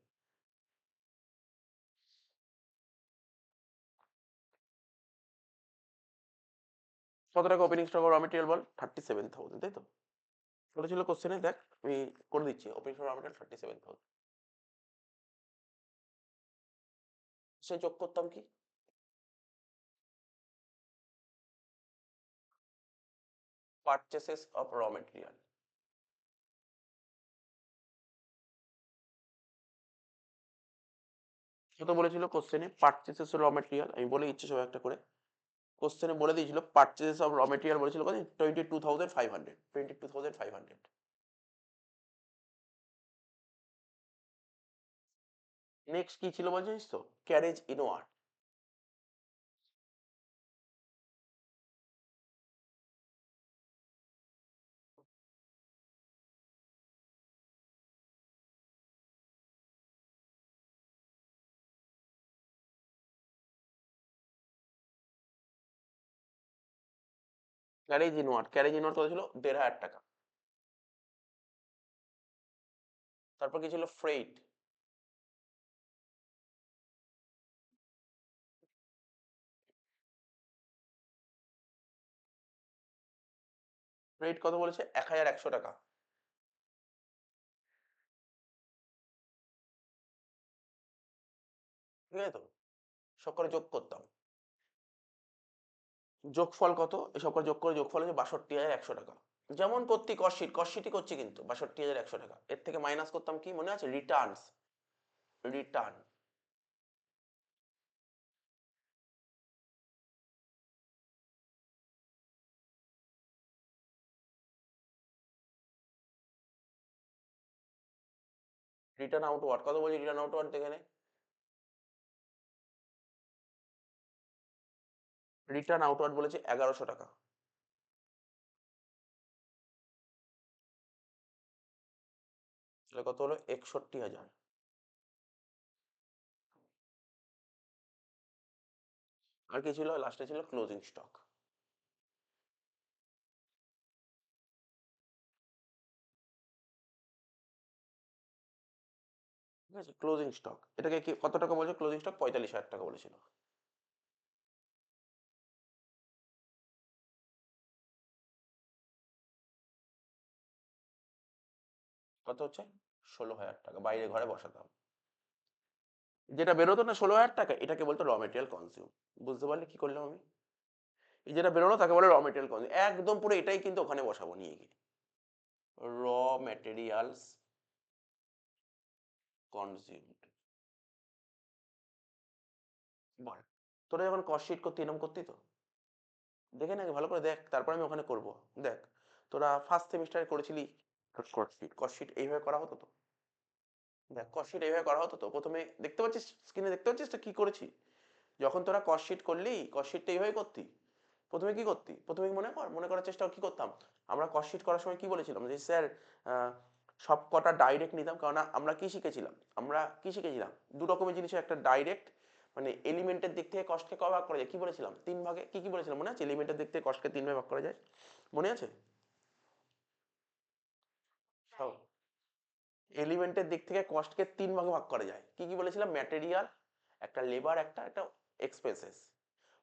কত টাকা opening stock of raw material বল, 37,000, তাই তো, ওটা ছিল কোশ্চেনে, দেখ আমি করে দিচ্ছি, opening stock of raw material 37,000, সে যোগ করতাম কি, পারচেসেস অফ র মেটেরিয়াল, কত বলেছিল কোশ্চেনে, পারচেসেস অফ র মেটেরিয়াল, আমি বলে দিচ্ছি সব একটা করে, কোশ্চেনে বলে দিয়েছিল পারচেসেস অফ র মেটেরিয়াল বলেছিল কত, 22,500, 22,500, নেক্সট কি ছিল বলছিস তো, carriage inward, carriage inward, carriage inward কত ছিল? ১,৫০০ টাকা। তারপর কি ছিল? ফ্রেইট। ফ্রেইট কত বলেছে? ১,১০০ টাকা। ঠিক আছে তো? সব করে যোগ করতাম। যোগফল কত? এসব করে যোগ করে যোগফল হচ্ছে ৬২,১০০ টাকা। যেমন করতি কস্ট শিটই করছি কিন্তু ৬২,১০০ টাকা। এর থেকে মাইনাস করতাম কি মনে আছে? Returns, return. রিটার্ন আউটওয়ার্ড কত বলছি? রিটার্ন আউটওয়ার্ড দেখে নে। রিটার্ন আউটওয়ার্ড বলেছে ১১০০ টাকা। তাহলে কত হলো? ৬১,০০০। আর কি ছিল? লাস্টে ছিল ক্লোজিং স্টক। ঠিক আছে? Closing stock. এটাকে কি কত টাকা বলছে ক্লোজিং স্টক? ৪৫,০০০ টাকা বলেছিল। কত হচ্ছে? ১৬,০০০ টাকা। বাইরে ঘরে বসাতাম। যেটা বেরোতো না ১৬,০০০ টাকা এটাকে বলতো র মেটেরিয়াল কনজিউম। বুঝতে পারলি কি করলাম আমি? এই যেটা বেরোলো তাকে বলে র মেটেরিয়াল কনজিউম। একদম পুরো এটাই কিন্তু ওখানে বসাবো নিয়ে গিয়ে। Raw materials consumed. বল। তোরা যখন কস্ট শিট করতি এরকম করতি তো? দেখে নে আগে ভালো করে দেখ। তারপর আমি ওখানে করব। দেখ। তোরা ফার্স্ট সেমিস্টারে করেছিলি কস্ট শিট এইভাবে করা হতো তো? দেখ কস্ট শিট এইভাবে করা হতো তো? ১ম এ দেখতে পাচ্ছিস স্ক্রিনে দেখতে পাচ্ছিস তো কি করেছি? যখন তোরা কস্ট শিট করলি কস্ট শিটটা এইভাবেই করতি। ১ম এ কি করতি? ১ম এ মনে কর, মনে করার চেষ্টা কর কি করতাম? আমরা কস্ট শিট করার সময় কি বলেছিলাম? যে স্যার আ সব কটা ডাইরেক্ট নিতাম। কারণ আমরা কি শিখেছিলাম? আমরা কি শিখেছিলাম? ২ রকমের জিনিস হয়, একটা ডাইরেক্ট মানে এলিমেন্টের দিক থেকে কস্টকে কয় ভাগ করা যায়? কি বলেছিলাম? ৩ ভাগে। কি, কি বলেছিলাম মনে আছে? এলিমেন্টের দিক থেকে কস্টকে ৩ ভাগে ভাগ করা যায়। মনে আছে? সব এলিমেন্টের দিক থেকে কস্টকে ৩ ভাগে ভাগ করা যায়। কি, কি বলেছিলাম? ম্যাটেরিয়াল, একটা লেবার, একটা এক্সপেন্সেস।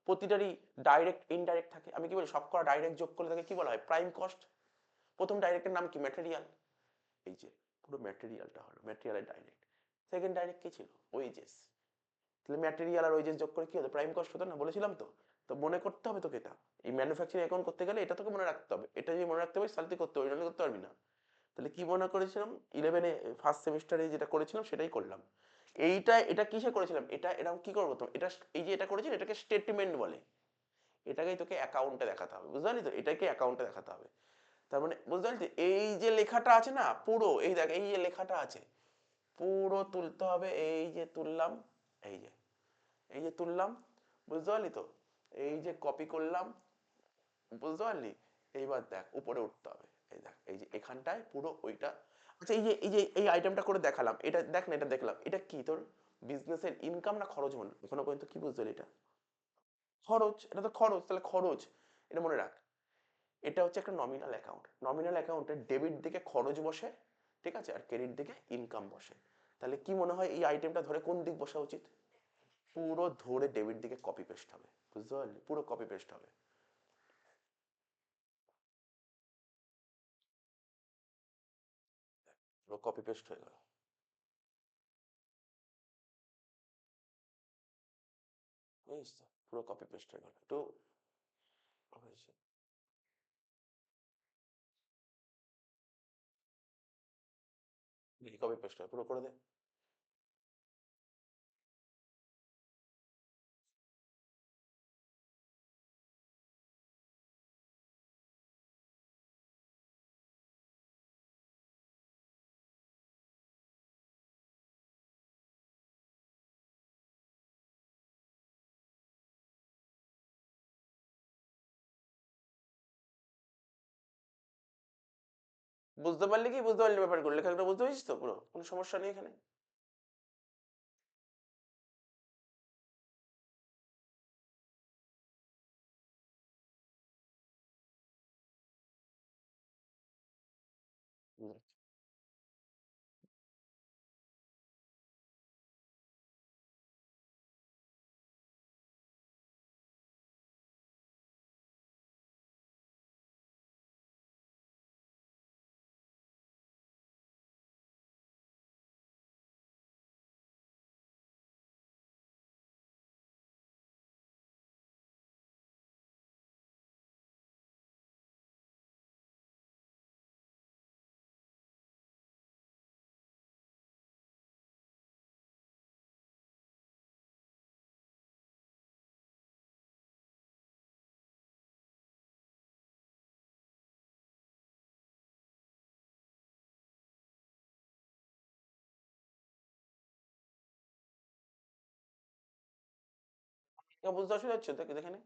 প্রতিটারই ডাইরেক্ট, ইনডাইরেক্ট থাকে। আমি কি বলি? সবকটা ডাইরেক্ট যোগ করলে তাকে কি বলা হয়? Prime cost. ১ম ডাইরেক্টের নাম কি? ম্যাটেরিয়াল। এই যে পুরো ম্যাটেরিয়ালটা হলো ম্যাটেরিয়ালের ডাইরেক্ট। সেকেন্ড ডাইরেক্ট কি ছিল? ওয়েজেস। তাহলে ম্যাটেরিয়াল আর ওয়েজেস যোগ করে কি হতো? প্রাইম কস্ট হতো না? বলেছিলাম তো। তো মনে করতে হবে তোকে এটা। এই ম্যানুফ্যাকচারিং অ্যাকাউন্ট করতে গেলে এটা তোকে মনে রাখতে হবে। এটা যদি মনে রাখতে পারিস তাহলে তুই করতে পারবি, নাহলে করতে পারবি না। তাহলে কি মনে করেছিলাম? 11 এ ফার্স্ট সেমিস্টারে যেটা করেছিলাম সেটাই করলাম। এটা কিসে করেছিলাম? এটা এরকম কি করবো তো? এটা এই যে এটা করেছি এটাকে স্টেটমেন্ট বলে। এটাকেই তোকে অ্যাকাউন্টে দেখাতে হবে। বুঝতে পারলি তো? এটাকে অ্যাকাউন্টে দেখাতে হবে। তার মানে বুঝতে পারলি? এই যে লেখাটা আছে না পুরো এই দেখ এই যে লেখাটা আছে পুরো তুলতে হবে। এই যে তুললাম, এই যে এই যে তুললাম, বুঝতে পারলি তো? এই যে কপি করলাম, বুঝতে পারলি? এইবার দেখ উপরে উঠতে হবে। এই দেখ এই যে এখানটায় পুরো ওইটা। আচ্ছা এই যে এই আইটেমটা করে দেখালাম, এটা দেখ না, এটা দেখলাম, এটা কি তোর বিজনেসের ইনকাম না খরচ? মনে এখনো পর্যন্ত কি বুঝতে পারলি এটা? খরচ। এটা তো খরচ। তাহলে খরচ এটা মনে রাখ। এটা হচ্ছে একটা নমিনাল অ্যাকাউন্ট। নমিনাল অ্যাকাউন্টে ডেবিট দিকে খরচ বসে, ঠিক আছে? আর ক্রেডিট দিকে ইনকাম বসে। তাহলে কি মনে হয় এই আইটেমটা ধরে কোন দিক বসা উচিত? পুরো ধরে ডেবিট দিকে কপি পেস্ট হবে। বুঝতে পারলি? পুরো কপি পেস্ট হবে। পুরো কপি পেস্ট হয়ে গেল। বুঝিস তো? পুরো কপি পেস্ট হয়ে গেল। একটু হয়েছে। দেখি কপি পেস্ট হয় পুরো করে দে। বুঝতে পারলি কি বুঝতে পারলি ব্যাপারগুলো? লেখাগুলো বুঝতে পেরেছিস তো পুরো? কোনো সমস্যা নেই এখানে? এটা বুঝতে অসুবিধা হচ্ছে? দেখে দেখে নে।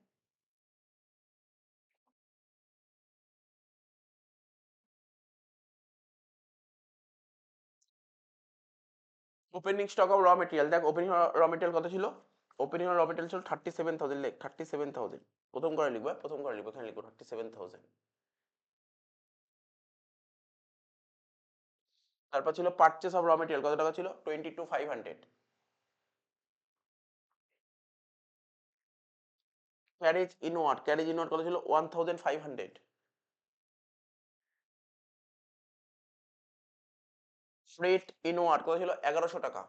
Opening stock of raw material, দেখ ওপেনিং র মেটেরিয়াল কত ছিল? ওপেনিং র মেটেরিয়াল ছিল 37,000, লেখ 37,000। প্রথম করে লিখবো, প্রথম করে লিখবো, এখানে লিখবো 37,000। তারপর ছিল পারচেস অফ র মেটেরিয়াল, কত টাকা ছিল? 22,500। ক্যারেজ ইনওয়ার্ড, ক্যারেজ ইনওয়ার্ড কত ছিল? 1,500। ফ্রেট ইনওয়ার্ড কত ছিল? 1100 টাকা।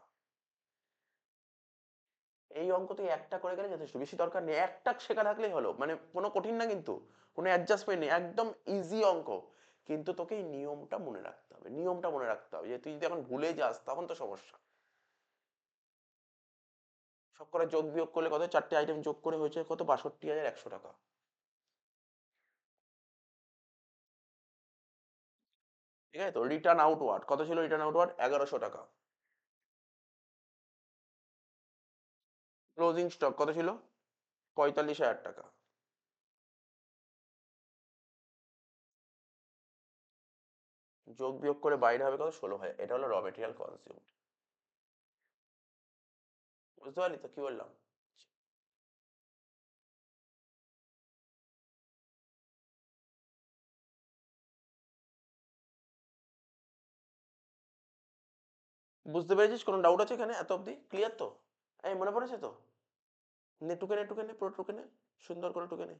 এই অঙ্ক তুই একটা করে গেলে যথেষ্ট, বেশি দরকার নেই, একটা শেখা থাকলেই হলো, মানে কোনো কঠিন না কিন্তু, কোনো অ্যাডজাস্টমেন্ট নেই, একদম ইজি অঙ্ক। কিন্তু তোকে এই নিয়মটা মনে রাখতে হবে, নিয়মটা মনে রাখতে হবে, যে তুই যদি এখন ভুলে যাস তখন তো সমস্যা। সব করে যোগ বিয়োগ করলে কত? চারটে আইটেম যোগ করে হয়েছে কত? 62,100 টাকা। ঠিক আছে তো? রিটার্ন আউটওয়ার্ড কত ছিল? রিটার্ন আউটওয়ার্ড 1100 টাকা। ক্লোজিং স্টক কত ছিল? 45,000 টাকা। যোগ বিয়োগ করে বাইরে হবে কত? 16,000। এটা হলো র মেটেরিয়াল কনজিউম। বুঝতে পারলি তো কি বললাম? বুঝতে পেরেছিস? কোনো ডাউট আছে এখানে এত অব্দি? ক্লিয়ার তো? এই মনে পড়েছে তো? নে টুকে নে, টুকে নে, পুরো টুকে নে, সুন্দর করে টুকে নে।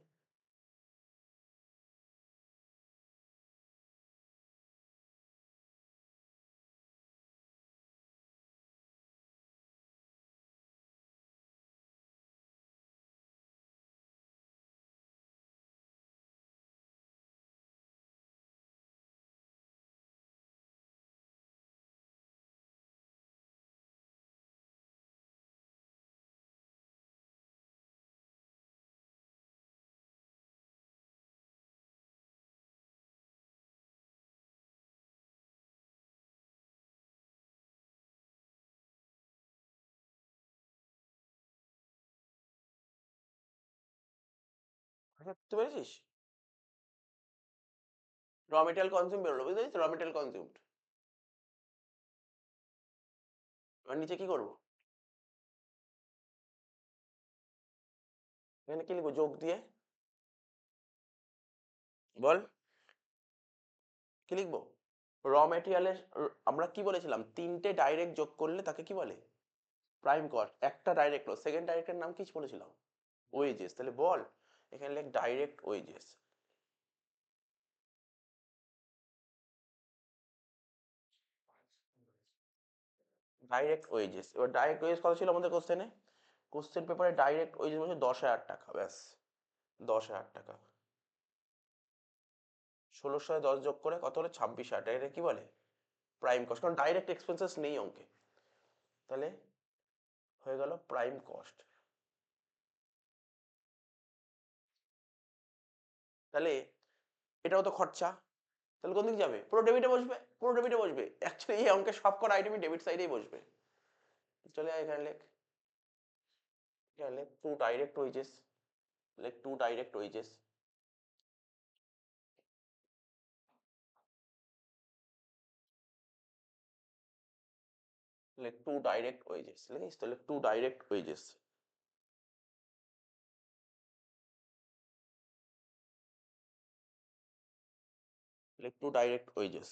আচ্ছা, বুঝতে পেরেছিস? র মেটেরিয়াল কনজিউম বেরোলো, বুঝতে পেরেছিস? র মেটেরিয়াল কনজিউমড। এবার নিচে কি করবো? এখানে কি লিখবো যোগ দিয়ে? বল, কি লিখবো? র মেটেরিয়ালের, আমরা কি বলেছিলাম? তিনটে ডাইরেক্ট যোগ করলে তাকে কি বলে? Prime cost. একটা ডাইরেক্ট হলো, সেকেন্ড ডাইরেক্টের নাম কি বলেছিলাম? ওয়েজেস। তাহলে বল, এখানে লেখ ডাইরেক্ট ওয়েজেস। ডাইরেক্ট ওয়েজেস, এবার ডাইরেক্ট ওয়েজেস কত ছিল আমাদের কোশ্চেনে? কোশ্চেন পেপারে ডাইরেক্ট ওয়েজেস বলছে 10,000 টাকা, ব্যাস। 10,000 টাকা। 16,10 যোগ করে কত হলো? 26,000 টাকা। এটা কি বলে? প্রাইম কস্ট, কারণ ডাইরেক্ট এক্সপেন্সেস নেই অঙ্কে। তাহলে হয়ে গেল প্রাইম কস্ট। তাহলে এটাও তো খরচা, তাহলে কোন দিকে যাবে? পুরো ডেবিটে বসবে, পুরো ডেবিটে বসবে, অ্যাকচুয়ালি এই অঙ্কের সব কটা আইটেমই ডেবিট সাইডেই বসবে। চলে আয় এখানে লেখ, এখানে লেখ টু ডাইরেক্ট ওয়েজেস, লেখ টু ডাইরেক্ট ওয়েজেস। লেখ টু ডাইরেক্ট ওয়েজেস, লিখিস তো? লেখ টু ডাইরেক্ট ওয়েজেস। লেখ টু ডাইরেক্ট ওয়েজেস।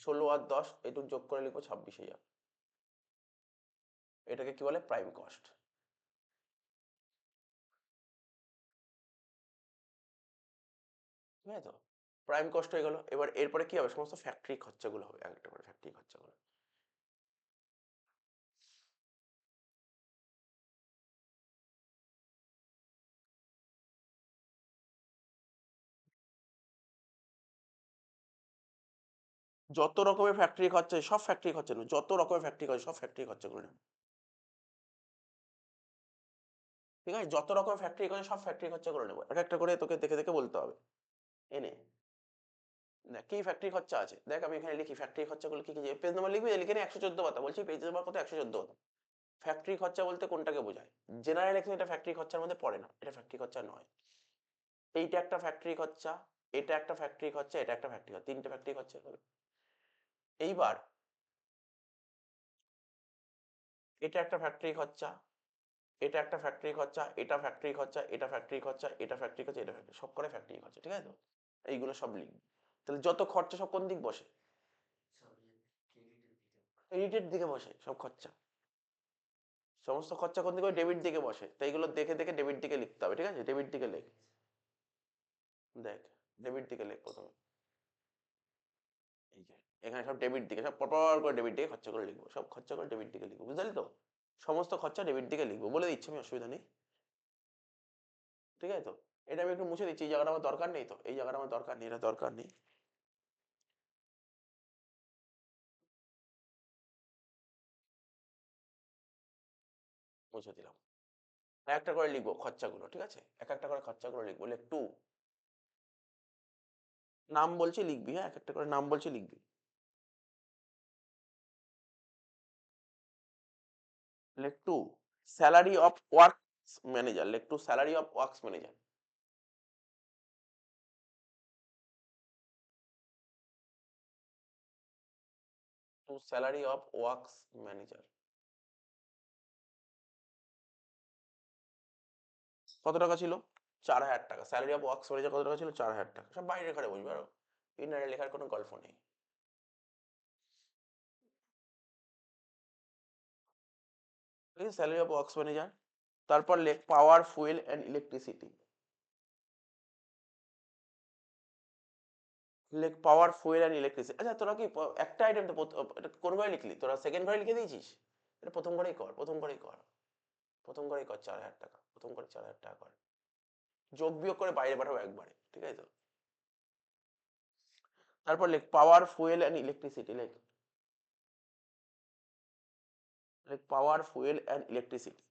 ষোলো আর 10 এটুক যোগ করে লিখবো 26,000। এটাকে কি বলে? Prime cost. ঠিক আছে তো? প্রাইম কস্ট হয়ে গেল। এবার এরপরে কি হবে? সমস্ত ফ্যাক্টরি খরচাগুলো হবে, একটা করে ফ্যাক্টরি খরচাগুলো। যত রকমের ফ্যাক্টরি খরচা সব ফ্যাক্টরি খরচা নেব, যত রকমের ফ্যাক্টরি খরচা সব ফ্যাক্টরি খরচা করে নেব। ঠিক আছে, যত রকমের ফ্যাক্টরি খরচা সব ফ্যাক্টরি খরচা করে নেবো, এক একটা করে তোকে দেখে দেখে বলতে হবে। এনে দেখ কি ফ্যাক্টরি খরচা আছে, দেখ আমি এখানে লিখি ফ্যাক্টরি খরচাগুলো কি কি, পেজ নাম্বার লিখবি, লিখে নি 114 পাতা, বলছি পেজ নাম্বার কত, 114 পাতা। ফ্যাক্টরি খরচা বলতে কোনটাকে বোঝায়? জেনারেল এখানে এটা ফ্যাক্টরি খরচার মধ্যে পড়ে না, এটা ফ্যাক্টরি খরচা নয়। এইটা একটা ফ্যাক্টরি খরচা, এটা একটা ফ্যাক্টরি খরচা, এটা একটা ফ্যাক্টরি খরচা, তিনটে ফ্যাক্টরি খরচা হলো। এইবার এটা একটা ফ্যাক্টরি খরচা, এটা একটা ফ্যাক্টরি খরচা, এটা ফ্যাক্টরি খরচা, এটা ফ্যাক্টরি খরচা, এটা ফ্যাক্টরি খরচা, এটা ফ্যাক্টরি, সব করে ফ্যাক্টরি খরচা, ঠিক আছে তো? এইগুলো সব লিখবি। তাহলে যত খরচা সব কোন দিক বসে? ক্রেডিটের দিকে বসে সব খরচা। সমস্ত খরচা কোন দিকে? ডেবিট দিকে বসে। তাই এগুলো দেখে দেখে ডেবিট দিকে লিখতে হবে, ঠিক আছে? ডেবিট দিকে লেখ। দেখ, ডেবিট দিকে লেখ প্রথমে। এই যে এখানে সব ডেবিট দিকে, সব পরপর করে ডেবিট দিকে খরচা করে লিখবো, সব খরচা করে ডেবিট দিকে লিখবো, বুঝলি তো? সমস্ত খরচা ডেবিট দিকে লিখবো, বলে দিচ্ছি আমি, অসুবিধা নেই। ঠিক আছে তো? এটা আমি একটু মুছে দিচ্ছি, এই জায়গাটা আমার দরকার নেই তো, এই জায়গাটা আমার দরকার নেই, এটা দরকার নেই। মুছে দিলাম। একটা করে লিখবো খরচাগুলো, ঠিক আছে? এক একটা করে খরচাগুলো লিখবো। লেখ টু, নাম বলছি লিখবি, হ্যাঁ, এক একটা করে নাম বলছি লিখবি। লেখ to, salary of works manager, লেখ to salary of works manager. To salary of works manager. কত টাকা ছিল? 4,000 টাকা। স্যালারি অফ ওয়ার্কস ম্যানেজার কত টাকা ছিল? 4,000 টাকা। সব বাইরের ঘরে বসবে, আর ইনারে লেখার কোনো গল্প নেই। ঠিক আছে, স্যালারি অফ ওয়ার্কস ম্যানেজার। তারপর লেখ পাওয়ার, ফুয়েল অ্যান্ড ইলেকট্রিসিটি। লেখ পাওয়ার, ফুয়েল অ্যান্ড ইলেকট্রিসিটি। আচ্ছা তোরা কি একটা আইটেম তো এটা কোন ঘরে লিখলি? তোরা সেকেন্ড ঘরে লিখে দিয়েছিস? এটা প্রথম ঘরেই কর, প্রথম ঘরেই কর, প্রথম ঘরেই কর। 4,000 টাকা, প্রথম ঘরে 4,000 টাকা কর। যোগ বিয়োগ করে বাইরে পাঠাবো একবারে, ঠিক আছে তো? তারপর লেখ পাওয়ার, ফুয়েল অ্যান্ড ইলেকট্রিসিটি। লেখ, লেখ power, fuel and electricity.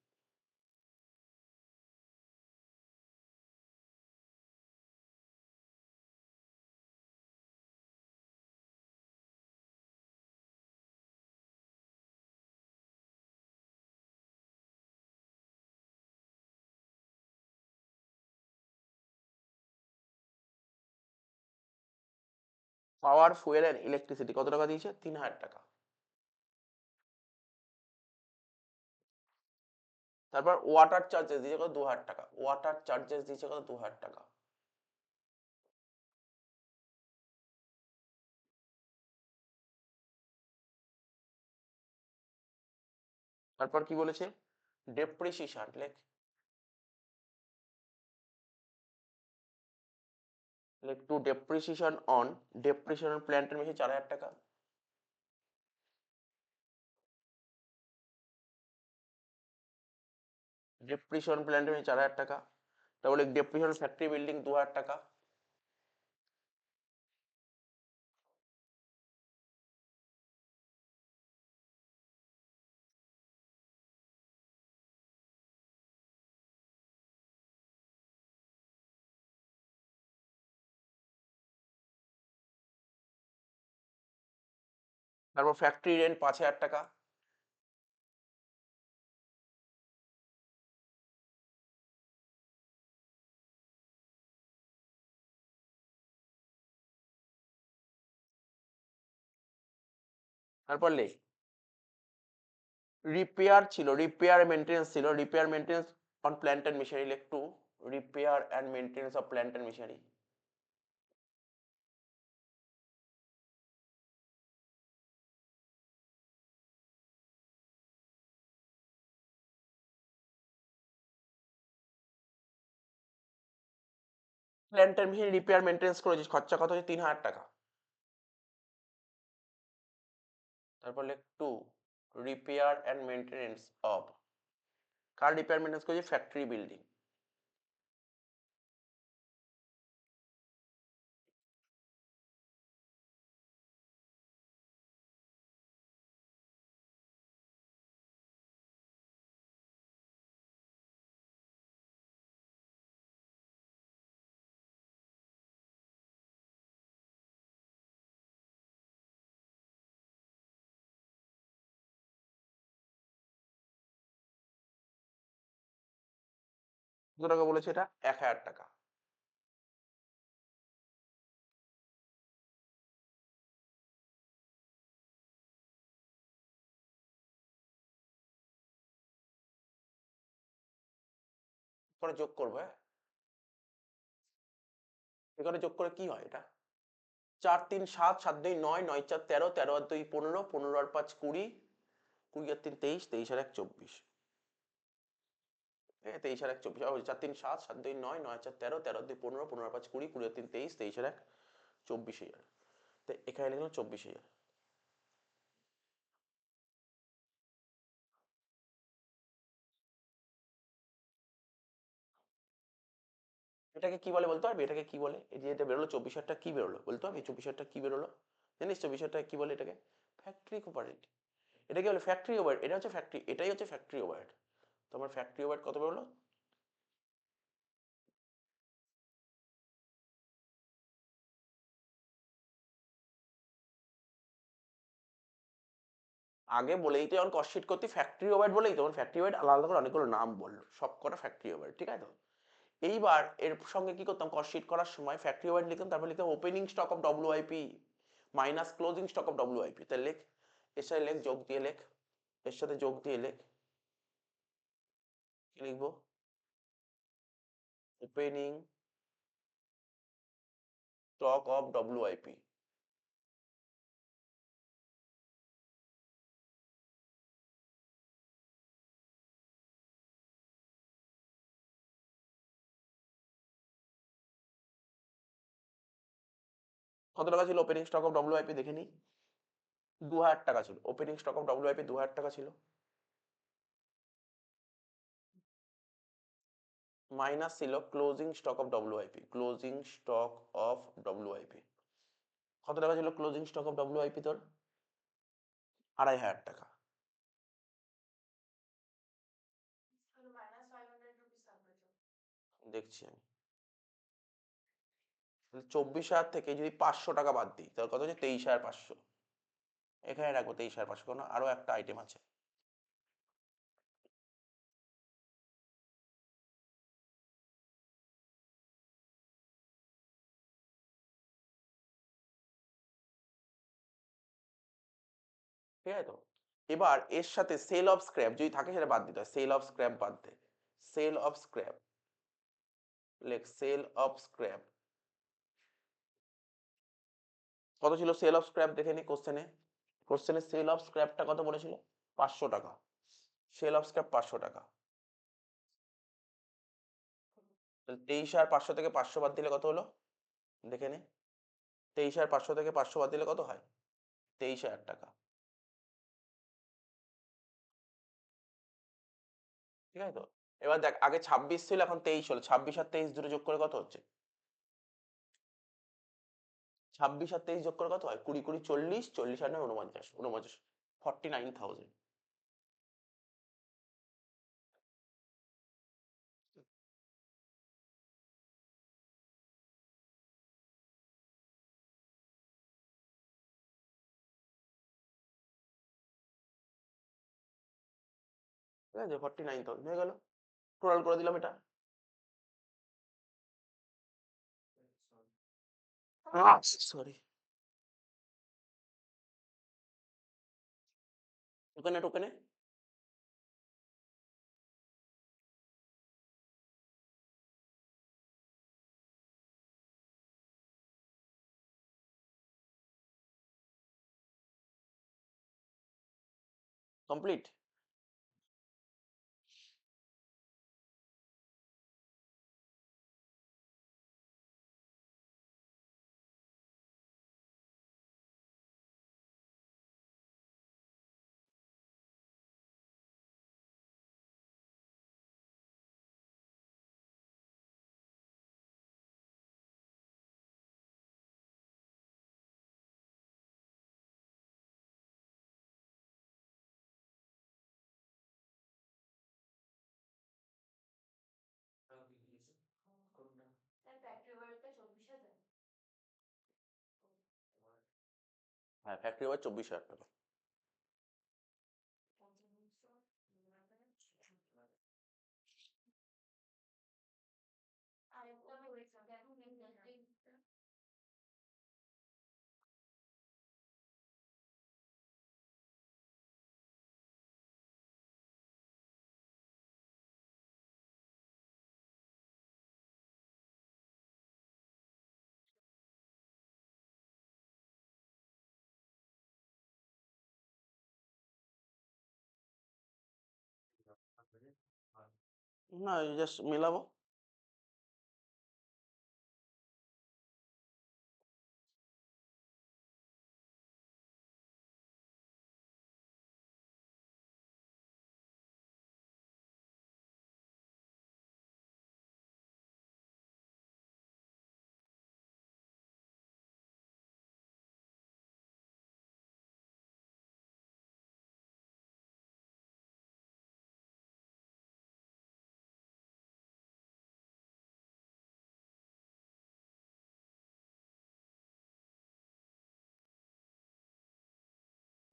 Power, fuel and electricity কত টাকা দিয়েছে? 3,000 টাকা। তারপর ওয়াটার চার্জেস দিয়েছে কত? 2,000 টাকা। ওয়াটার চার্জেস দিয়েছে কত? 2,000 টাকা। তারপর কি বলেছে? ডেপ্রিসিয়েশন। লেখ, লেখ টু ডেপ্রিসিয়েশন প্ল্যান্ট এর মেশিন 4,000 টাকা। ডেপ্রিসিয়েশন প্ল্যান্ট এর মেশিন 4,000 টাকা। তারপর ডেপ্রিসিয়েশন ফ্যাক্টরি বিল্ডিং 2,000 টাকা। তারপর ফ্যাক্টরি রেন্ট 5,000 টাকা। তারপর লেখ রিপেয়ার ছিল, রিপেয়ার মেনটেন্স ছিল, repair maintenance on plant and machinery. লেখ to repair and maintenance of plant and machinery. Plant and machinery repair maintenance করেছিস, খরচা কত হচ্ছে? 3,000 টাকা। তারপর লেখ to repair and maintenance of, কার রিপেয়ার মেনটেন্স করেছিস? Factory building. কত টাকা বলেছে এটা? 1000 টাকা। পরে যোগ করবো, হ্যাঁ? এখানে যোগ করে কি হয় এটা? 4 3 7 7 2 9 9 4 13 13 আর 2 15 15 আর 5 20 20 আর 3 23 23 আর 1 24, 23 আর 1 24, 4 3 7 7 2 9 9 4 13 13 আর 2 15 15 আর 5 20 20 আর 3 23 23 আর 1 24,000। তো এখানে লিখলাম 24,000। এটাকে কি বলে বলতে পারবি? এটাকে কি বলে? এই যে এটা বেরোলো 24,000 টাকা, কি বেরোলো বলতে পারবি? 24,000 টাকা কি বেরোলো? জানিস 24,000 টাকা কি বলে এটাকে? Factory cooperate. এটা কি বলে? Factory overhead. এটা হচ্ছে ফ্যাক্টরি, এটাই হচ্ছে ফ্যাক্টরি ওভারহেড। তোমার ফ্যাক্টরি ওভারহেড কত বেরোলো? আগে বলেই তো যখন কস্ট শিট করতে ফ্যাক্টরি ওভারহেড বলেই তখন ফ্যাক্টরি ওভারহেড আলাদা করে অনেকগুলো নাম বললো, সব কটা ফ্যাক্টরি ওভারহেড, ঠিক আছে তো? এইবার এর সঙ্গে কি করতাম, কস্ট শিট করার সময় ফ্যাক্টরি ওভারহেড লিখতাম, তারপর লিখতাম opening stock of WIP minus closing stock of WIP. তাহলে লেখ, এর সাথে লেখ, যোগ দিয়ে লেখ, এর সাথে যোগ দিয়ে লেখ। কি লিখবো? Opening stock of WIP. কত টাকা ছিল ওপেনিং স্টক অফ ডব্লিউআইপি দেখে নিই? 2,000 টাকা ছিল ওপেনিং স্টক অফ ডব্লিউআইপি, 2,000 টাকা ছিল। মাইনাস ছিল closing stock of WIP, closing stock of WIP কত টাকা ছিল? ক্লোজিং স্টক অফ ডব্লিউআইপি তোর 2,500 টাকা। দেখছি আমি। 24,000 থেকে যদি 500 টাকা বাদ দিই তাহলে কত হচ্ছে? 23,500। এখানে রাখবো 23,500, কারণ আরো একটা আইটেম আছে। ঠিক আছে তো? এবার এর সাথে সেল অফ স্ক্র্যাপ যদি থাকে সেটা বাদ দিতে হয়, সেল অফ স্ক্র্যাপ বাদ দে। সেল অফ স্ক্র্যাপ, লেখ সেল অফ স্ক্র্যাপ। কত ছিল সেল অফ স্ক্র্যাপ দেখে নি কোশ্চেনে? কোশ্চেনে সেল অফ স্ক্র্যাপটা কত বলেছিল? 500 টাকা। সেল অফ স্ক্র্যাপ 500 টাকা। তাহলে 23,500 থেকে 500 বাদ দিলে কত হলো? দেখে নে। 23,500 থেকে 500 বাদ দিলে কত হয়? 23,000 টাকা। ঠিক আছে তো? এবার দেখ, আগে 26 ছিল, এখন 23 হলো। 26 আর 23 দুটো যোগ করে কত হচ্ছে? 26 আর 23 যোগ করে কত হয়? 20 20 40, 40 আর 9 49, 49, 49,000। ঠিক আছে, 49,000 হয়ে গেল। টোটাল করে দিলাম এটা। সরি। টোকেনে টোকেনে কমপ্লিট। হ্যাঁ, ফ্যাক্টরি ওভার 24,000 টাকা। না জাস্ট মেলাবো।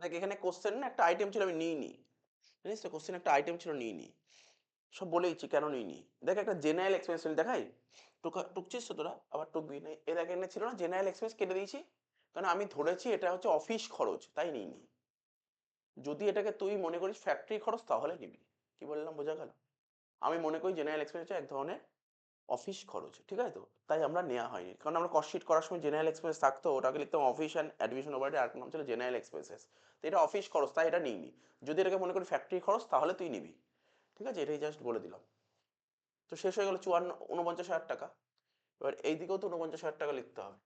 দেখ এখানে কোশ্চেন না একটা আইটেম ছিল আমি নিইনি। জানিস তো কোশ্চেন একটা আইটেম ছিল নিইনি। সব বলে দিচ্ছি কেন নিইনি। দেখ একটা জেনারেল এক্সপেন্স দেখাই। টুকছিস তো তোরা? আবার টুকবি না। এর আগে এখানে ছিল না জেনারেল এক্সপেন্স কেটে দিয়েছি। কারণ আমি ধরেছি এটা হচ্ছে অফিস খরচ তাই নিইনি। যদি এটাকে তুই মনে করিস ফ্যাক্টরি খরচ তাহলে নিবি। কি বললাম বোঝা গেল? আমি মনে করি জেনারেল এক্সপেন্স হচ্ছে এক ধরনের অফিস খরচ। ঠিক আছে তো? তাই আমরা নেওয়া হয়নি। কারণ আমরা কস্ট শিট করার সময় জেনারেল এক্সপেন্স থাকতো ওটাকে লিখতাম অফিস অ্যান্ড অ্যাডমিশন ওভারহেড আরেকটা নাম ছিল জেনারেল এক্সপেন্সেস। তো এটা অফিস খরচ তাই এটা নিইনি। যদি এটাকে মনে করি ফ্যাক্টরি খরচ তাহলে তুই নিবি। ঠিক আছে? এটাই জাস্ট বলে দিলাম। তো শেষ হয়ে গেল 49,000 টাকা। এবার এই দিকেও তো 49,000 টাকা লিখতে হবে।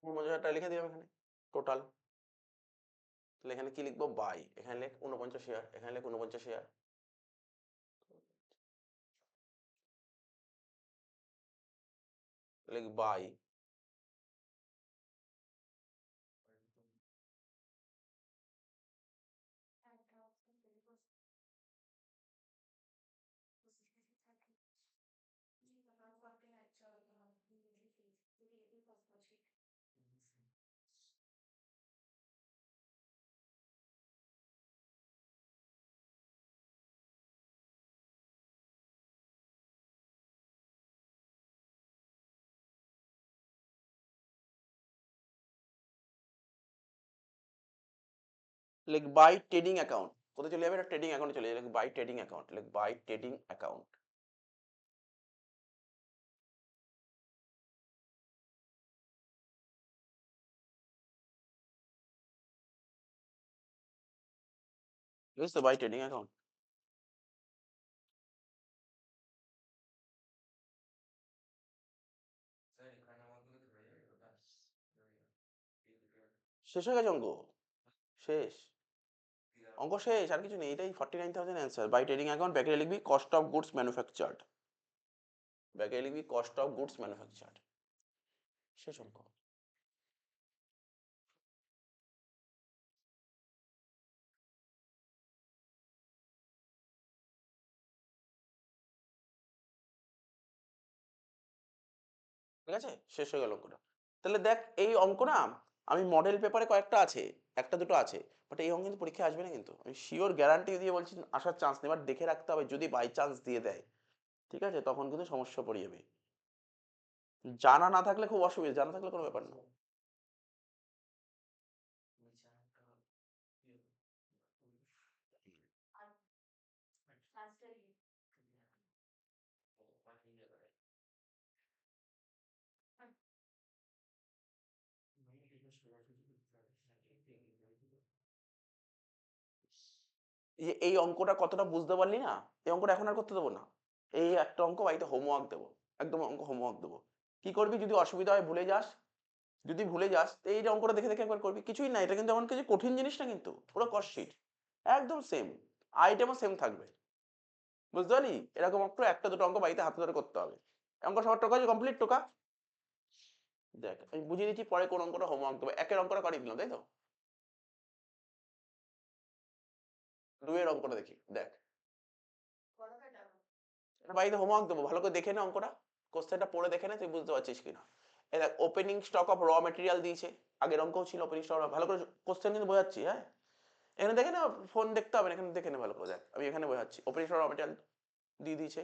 ঊনপঞ্চাশ হাজার টাকা লিখে দিলাম এখানে টোটাল। তাহলে এখানে কি লিখবো বাই, এখানে লেখ 49,000, এখানে লেখ 49,000, লেখ বাই। লেখ বাই ট্রেডিং অ্যাকাউন্ট। কোথায় চলে যাবে? এটা ট্রেডিং অ্যাকাউন্টে চলে যাবে। লেখ বাই ট্রেডিং অ্যাকাউন্ট, লেখ বাই ট্রেডিং অ্যাকাউন্ট। বুঝছ তো? By trading account. শেষ হয়ে গেছে অঙ্ক? শেষ? অঙ্ক শেষ, আর কিছু নেই। এটাই 49,000 অ্যান্সার। বাই ট্রেডিং অ্যাকাউন্ট ব্যাকে লিখবি কস্ট অফ গুডস ম্যানুফ্যাকচার্ড, ব্যাকে লিখবি কস্ট অফ গুডস ম্যানুফ্যাকচার্ড। শেষ অঙ্ক। ঠিক আছে? শেষ হয়ে গেল অঙ্কটা। তাহলে দেখ এই অঙ্ক না আমি মডেল পেপারে কয়েকটা আছে, একটা দুটো আছে। বাট এই অঙ্ক কিন্তু পরীক্ষায় আসবে না কিন্তু। আমি সিওর গ্যারান্টি দিয়ে বলছি আসার চান্স নেই। বাট দেখে রাখতে হবে যদি বাই চান্স দিয়ে দেয়। ঠিক আছে? তখন কিন্তু সমস্যা পড়ে যাবে। জানা না থাকলে খুব অসুবিধা, জানা থাকলে কোনো ব্যাপার না। এই অঙ্কটা কতটা বুঝতে পারলি না? এই অঙ্কটা এখন আর করতে দেবো না। এই একটা অঙ্ক বাড়িতে হোমওয়ার্ক দেবো। একদম অঙ্ক হোমওয়ার্ক দেবো। কি করবি যদি অসুবিধা হয় ভুলে যাস, যদি ভুলে যাস তো এই যে অঙ্কটা দেখে দেখে একবার করবি। কিছুই না, এটা কিন্তু এমন কিছু কঠিন জিনিস না কিন্তু। পুরো কষ্ট শিট। একদম সেম। আইটেমও সেম থাকবে। বুঝতে পারলি? এরকম একটু একটা দুটো অঙ্ক বাড়িতে হাতে ধরে করতে হবে। অঙ্ক সবার টোকা কমপ্লিট টোকা? দেখ আমি বুঝিয়ে দিচ্ছি পরে কোন অঙ্কটা হোমওয়ার্ক দেবো। একের অঙ্কটা করিয়ে দিলাম তাই তো? দুইয়ের অঙ্কটা দেখি দেখ। এটা বাড়িতে হোমওয়ার্ক দেবো, ভালো করে দেখে নে অঙ্কটা। কোশ্চেনটা পড়ে দেখে নে তুই বুঝতে পারছিস কিনা। এই দেখ opening stock of raw material দিয়েছে, আগের অঙ্কও ছিল ওপেনিং স্টক, ভালো করে কোশ্চেন কিন্তু বোঝাচ্ছি, হ্যাঁ এখানে দেখে না, ফোন দেখতে হবে না, এখানে দেখে নে ভালো করে, দেখ আমি এখানে বোঝাচ্ছি ওপেনিং স্টক র মেটেরিয়াল দিয়ে দিয়েছে।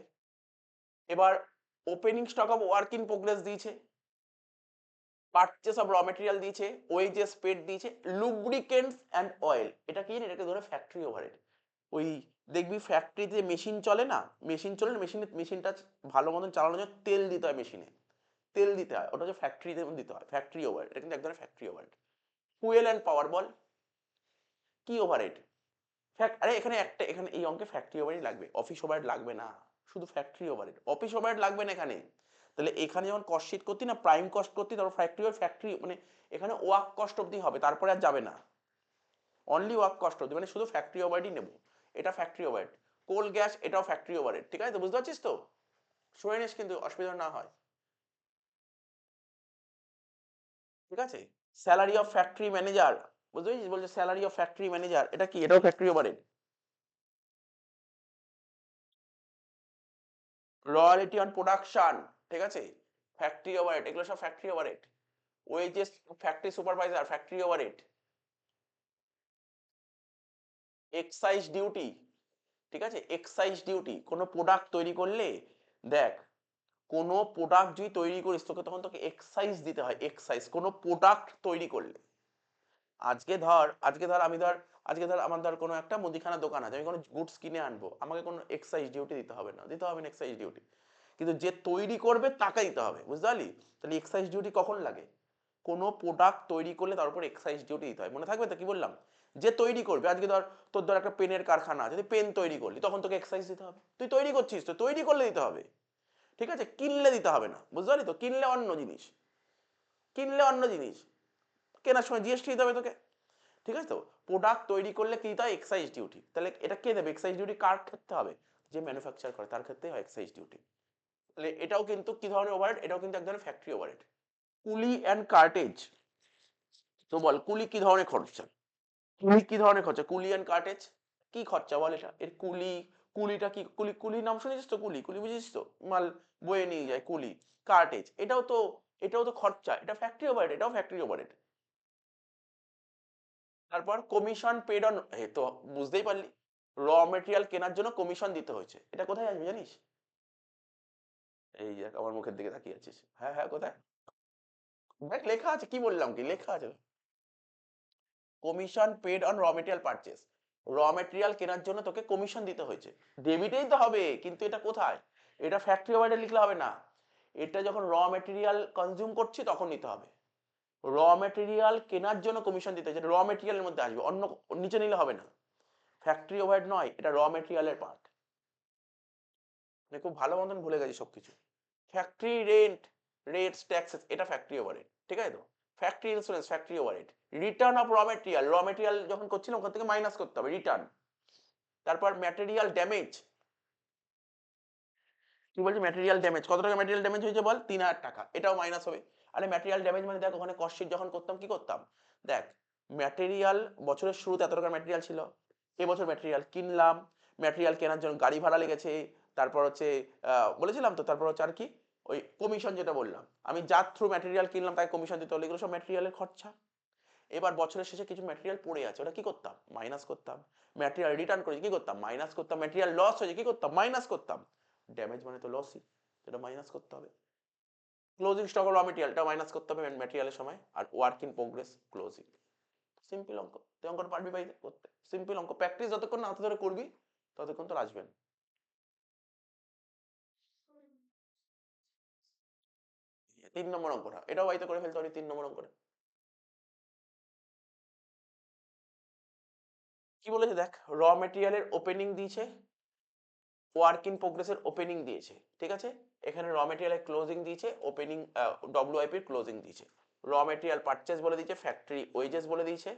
এবার opening stock of work in progress দিয়েছে, পারচেস অফ র মেটেরিয়াল দিয়েছে, ওয়েজেস পেড দিয়েছে, লুব্রিকেন্টস অ্যান্ড অয়েল, এটা কি এটাকে ধরে ফ্যাক্টরি ওভারহেড। ওই দেখবি ফ্যাক্টরিতে মেশিন চলে না, মেশিন চলে না, মেশিনটা ভালো মতন চালানোর জন্য তেল দিতে হয় মেশিনে, তেল দিতে হয়, ওটা হচ্ছে ফ্যাক্টরিতে দিতে হয়, ফ্যাক্টরি ওভার, এটা কিন্তু এক ধরনের factory over. Fuel and power বল কি ওভারহেড, আরে এখানে একটা, এখানে এই অঙ্কে ফ্যাক্টরি ওভারহেড লাগবে, অফিস ওভারহেড লাগবে না, শুধু ফ্যাক্টরি ওভারহেড, অফিস ওভারহেড লাগবে না এখানে। তাহলে এখানে যখন কস্ট শিট করতি না, প্রাইম কস্ট করতি, তারপর ফ্যাক্টরি মানে এখানে ওয়ার্ক কস্ট অবধি হবে, তারপরে আর যাবে না, অনলি ওয়ার্ক কস্ট অবধি, মানে শুধু ফ্যাক্টরি ওভারহেডই নেব, এটা ফ্যাক্টরি ওভারহেড। কোল গ্যাস এটাও ফ্যাক্টরি ওভারহেড, ঠিক আছে তো, বুঝতে পারছিস তো, শুনে নিস কিন্তু অসুবিধা না হয়, ঠিক আছে। স্যালারি অফ ফ্যাক্টরি ম্যানেজার, বুঝতে পেরেছিস, বলছে স্যালারি অফ ফ্যাক্টরি ম্যানেজার, এটা কি, এটাও factory overhead. Royalty on production, ঠিক আছে, ফ্যাক্টরি ওভারহেড, এগুলো সব factory overhead. Wages factory supervisor factory overhead. Excise duty, ঠিক আছে, এক্সাইজ ডিউটি, কোনো প্রোডাক্ট তৈরি করলে, দেখ কোনো প্রোডাক্ট যদি তৈরি করিস তোকে তখন তোকে এক্সাইজ দিতে হয়, এক্সাইজ কোনো প্রোডাক্ট তৈরি করলে। আজকে ধর আমি ধর, আজকে ধর আমার ধর কোনো একটা মুদিখানা দোকান আছে, আমি কোনো গুডস কিনে আনবো, আমাকে কোনো এক্সাইজ ডিউটি দিতে হবে না, দিতে হবে না এক্সাইজ ডিউটি, কিন্তু যে তৈরি করবে তাকে দিতে হবে, বুঝতে পারলি। তাহলে এক্সাইজ ডিউটি কখন লাগে, কোনো প্রোডাক্ট তৈরি করলে তার উপর এক্সাইজ ডিউটি দিতে হয়, মনে থাকবে তো কি বললাম, যে তৈরি করবে, আজকে ধর তোর ধর একটা পেনের কারখানা, যদি পেন তৈরি করলি তখন তোকে এক্সাইজ দিতে হবে, তুই তৈরি করছিস তো তৈরি করলে দিতে হবে, ঠিক আছে, কিনলে দিতে হবে না, বুঝতে পারলি তো, কিনলে অন্য জিনিস, কিনলে অন্য জিনিস, কেনার সময় জিএসটি দিতে হবে তোকে, ঠিক আছে তো। প্রোডাক্ট তৈরি করলে কি দিতে হয়, এক্সাইজ ডিউটি, তাহলে এটা কে দেবে এক্সাইজ ডিউটি, কার ক্ষেত্রে হবে, যে ম্যানুফ্যাকচার করে তার ক্ষেত্রে হয় এক্সাইজ ডিউটি। তাহলে এটাও কিন্তু কি ধরনের ওভারহেড, এটাও কিন্তু এক ধরনের ফ্যাক্টরি ওভারহেড। কুলি অ্যান্ড কার্টেজ, তো বল কুলি কি ধরনের খরচা, কুলি কি ধরনের খরচা, কুলি অ্যান্ড কার্টেজ কি খরচা বল, এটা এর কুলি, কুলিটা কি, কুলি, কুলি নাম শুনেছিস তো, কুলি, কুলি বুঝিস তো, মাল বয়ে নিয়ে যায় কুলি। কার্টেজ এটাও তো খরচা, এটা ফ্যাক্টরি ওভারহেড, এটাও ফ্যাক্টরি ওভারহেড। তারপর কমিশন পেড অন, এ তো বুঝতেই পারলি, র মেটেরিয়াল কেনার জন্য কমিশন দিতে হয়েছে, এটা কোথায় আসবে জানিস, এই যে আমার মুখের দিকে তাকিয়ে আছিস, হ্যাঁ হ্যাঁ কোথায়, দেখ লেখা আছে, কি বললাম, কি লেখা আছে, commission paid on raw material purchase, raw material কেনার জন্য তোকে কমিশন দিতে হয়েছে, ডেবিটেই তো হবে, কিন্তু এটা কোথায়, এটা ফ্যাক্টরি ওভারহেড লিখলে হবে না, এটা যখন র মেটেরিয়াল কনজিউম করছি তখন নিতে হবে, র মেটেরিয়াল কেনার জন্য কমিশন দিতে হয়েছে, র মেটেরিয়ালের মধ্যে আসবে, অন্য নিচে নিলে হবে না, ফ্যাক্টরি ওভারহেড নয়, এটা র মেটেরিয়ালের পার্ট, মানে খুব ভালো মতন ভুলে গেছি সবকিছু। ফ্যাক্টরি রেন্ট, রেটস ট্যাক্সেস, এটা ফ্যাক্টরি ওভারহেড, ঠিক আছে তো। Factory insurance factory overhead. Return of raw material যখন করছিলাম ওখান থেকে মাইনাস করতে হবে রিটার্ন। তারপর ম্যাটেরিয়াল ড্যামেজ, কি বলছি, ম্যাটেরিয়াল ড্যামেজ, কত টাকা ম্যাটেরিয়াল ড্যামেজ হয়েছে বল, 3000 টাকা, এটাও মাইনাস হবে। আরে ম্যাটেরিয়াল ড্যামেজ মানে দেখ ওখানে কস্ট শিট যখন করতাম কি করতাম, দেখ ম্যাটেরিয়াল বছরের শুরুতে এত টাকার ম্যাটেরিয়াল ছিল, এবছর ম্যাটেরিয়াল কিনলাম, ম্যাটেরিয়াল কেনার জন্য গাড়ি ভাড়া লেগেছে, তারপর হচ্ছে বলেছিলাম তো, তারপর হচ্ছে আর কি, ওই কমিশন যেটা বললাম, আমি যার থ্রু ম্যাটেরিয়াল কিনলাম তাই কমিশন দিতে হলো, এগুলো সব ম্যাটেরিয়ালের খরচা। এবার বছরের শেষে কিছু ম্যাটেরিয়াল পড়ে আছে, ওটা কি করতাম, মাইনাস করতাম। ম্যাটেরিয়াল রিটার্ন করেছি কি করতাম, মাইনাস করতাম। ম্যাটেরিয়াল লস হয়েছে কি করতাম, মাইনাস করতাম। ড্যামেজ মানে তো লসই, সেটা মাইনাস করতে হবে। ক্লোজিং স্টক র মেটেরিয়ালটা মাইনাস করতে হবে ম্যাটেরিয়ালের সময়, আর work in progress closing. Simple অঙ্ক, তুই অঙ্কটা পারবি ভাই করতে, সিম্পল অঙ্ক, প্র্যাকটিস যতক্ষণ না হাতে ধরে করবি ততক্ষণ তোর আসবে না। 3 নম্বর অঙ্কটা এটাও বাড়িতে করে ফেলতে পারি, 3 নম্বর অঙ্কটা কি বলেছে দেখ, র মেটেরিয়ালের ওপেনিং দিয়েছে, ওয়ার্ক ইন প্রোগ্রেসের ওপেনিং দিয়েছে, ঠিক আছে, এখানে র মেটেরিয়ালের ক্লোজিং দিয়েছে, ওপেনিং ডব্লিউআইপি এর ক্লোজিং দিয়েছে, র মেটেরিয়াল পারচেজ বলে দিয়েছে, ফ্যাক্টরি ওয়েজেস বলে দিয়েছে,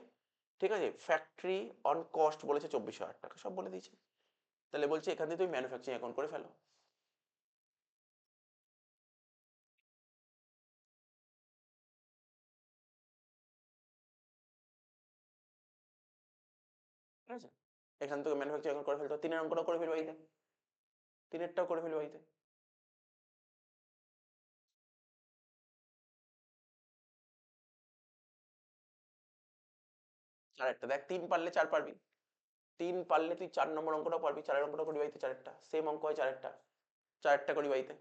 ঠিক আছে, ফ্যাক্টরি অন কস্ট বলেছে 24,000 টাকা, সব বলে দিয়েছে। তাহলে বলছে এখান থেকে তুমি ম্যানুফ্যাকচারিং অ্যাকাউন্ট করে ফেলো। ঠিক আছে, এখান থেকে ম্যানুফ্যাকচারিং অ্যাকাউন্ট করে ফেলতে, 3 অঙ্কটা করে ফেলবো এইতে, 3টাও করে ফেলবো এইতে। আরেকটা দেখ 3 পারলে 4 পারবি। 3 পারলে তুই 4 নম্বর অঙ্কটাও পারবি। 4 এর অঙ্কটা করি বাড়িতে চারেরটা। সেম অঙ্ক হয় চারেরটা। চারেরটা করি বাড়িতে।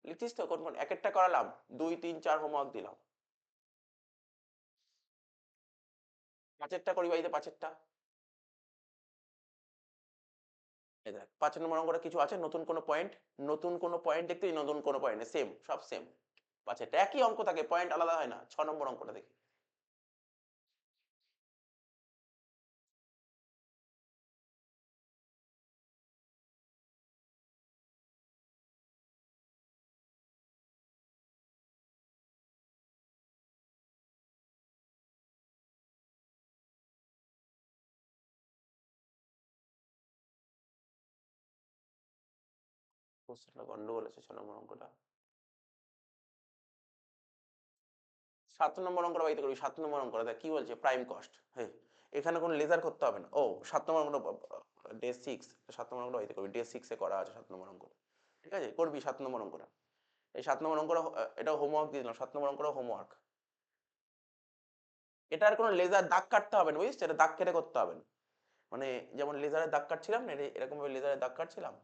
লিখছিস তো? কোন এক একটা করালাম। 2, 3, 4 হোমওয়ার্ক দিলাম। 5 করি বাড়িতে 5 এই দেখ 5 নম্বর অঙ্কটা কিছু আছে নতুন কোনো পয়েন্ট? নতুন কোনো পয়েন্ট দেখতে নতুন কোনো পয়েন্ট নেই। সেম, সব সেম। 5 একই অঙ্ক থাকে, পয়েন্ট আলাদা হয় না। 6 নম্বর অঙ্কটা দেখি। কোশ্চেনটা গন্ডগোল আছে 6 নম্বর অঙ্কটা। 7 নম্বর অঙ্কটা বাড়িতে করবি। 7 নম্বর অঙ্কটা দেখ কি বলছে? Prime cost. হ্যাঁ, এখানে কোনো লেজার করতে হবে না। ও 7 নম্বর অঙ্কটা ডে 6, 7 নম্বর অঙ্কটা বাড়িতে করবি। ডে 6 এ করা আছে 7 নম্বর অঙ্ক। ঠিক আছে? করবি 7 নম্বর অঙ্কটা। এই 7 নম্বর অঙ্কটা এটাও হোমওয়ার্ক দিয়ে দিলাম। 7 নম্বর অঙ্কটাও হোমওয়ার্ক। এটার কোনো লেজার দাগ কাটতে হবে না, বুঝিস? এটা দাগ কেটে করতে হবে না। মানে যেমন লেজারের দাগ কাটছিলাম না, এরকম ভাবে লেজারের দাগ কাটছিলাম।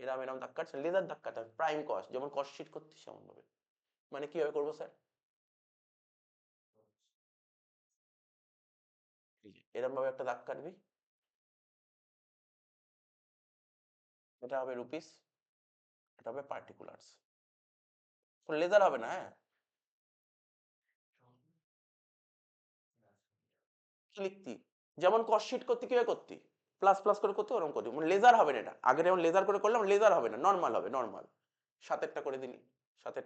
এরম দাগ কাটছে, লেজার দাগ কাটা প্রাইম কস্ট, যেমন কস্ট শিট করতিস সেমন ভাবে। মানে কিভাবে করবো স্যার? এরম ভাবে একটা দাগ কাটবি। এটা হবে রুপিস, এটা হবে পার্টিকুলার্স। লেজার হবে না, হ্যাঁ। কি লিখতি? যেমন কস্ট শিট করতে কিভাবে করতি? প্লাস প্লাস করে করতে ওরকম করবি। মানে লেজার হবে না এটা। আগে যেমন লেজার করে করলাম, লেজার হবে না, নরমাল হবে, নরমাল। 7 করে দিলি। 7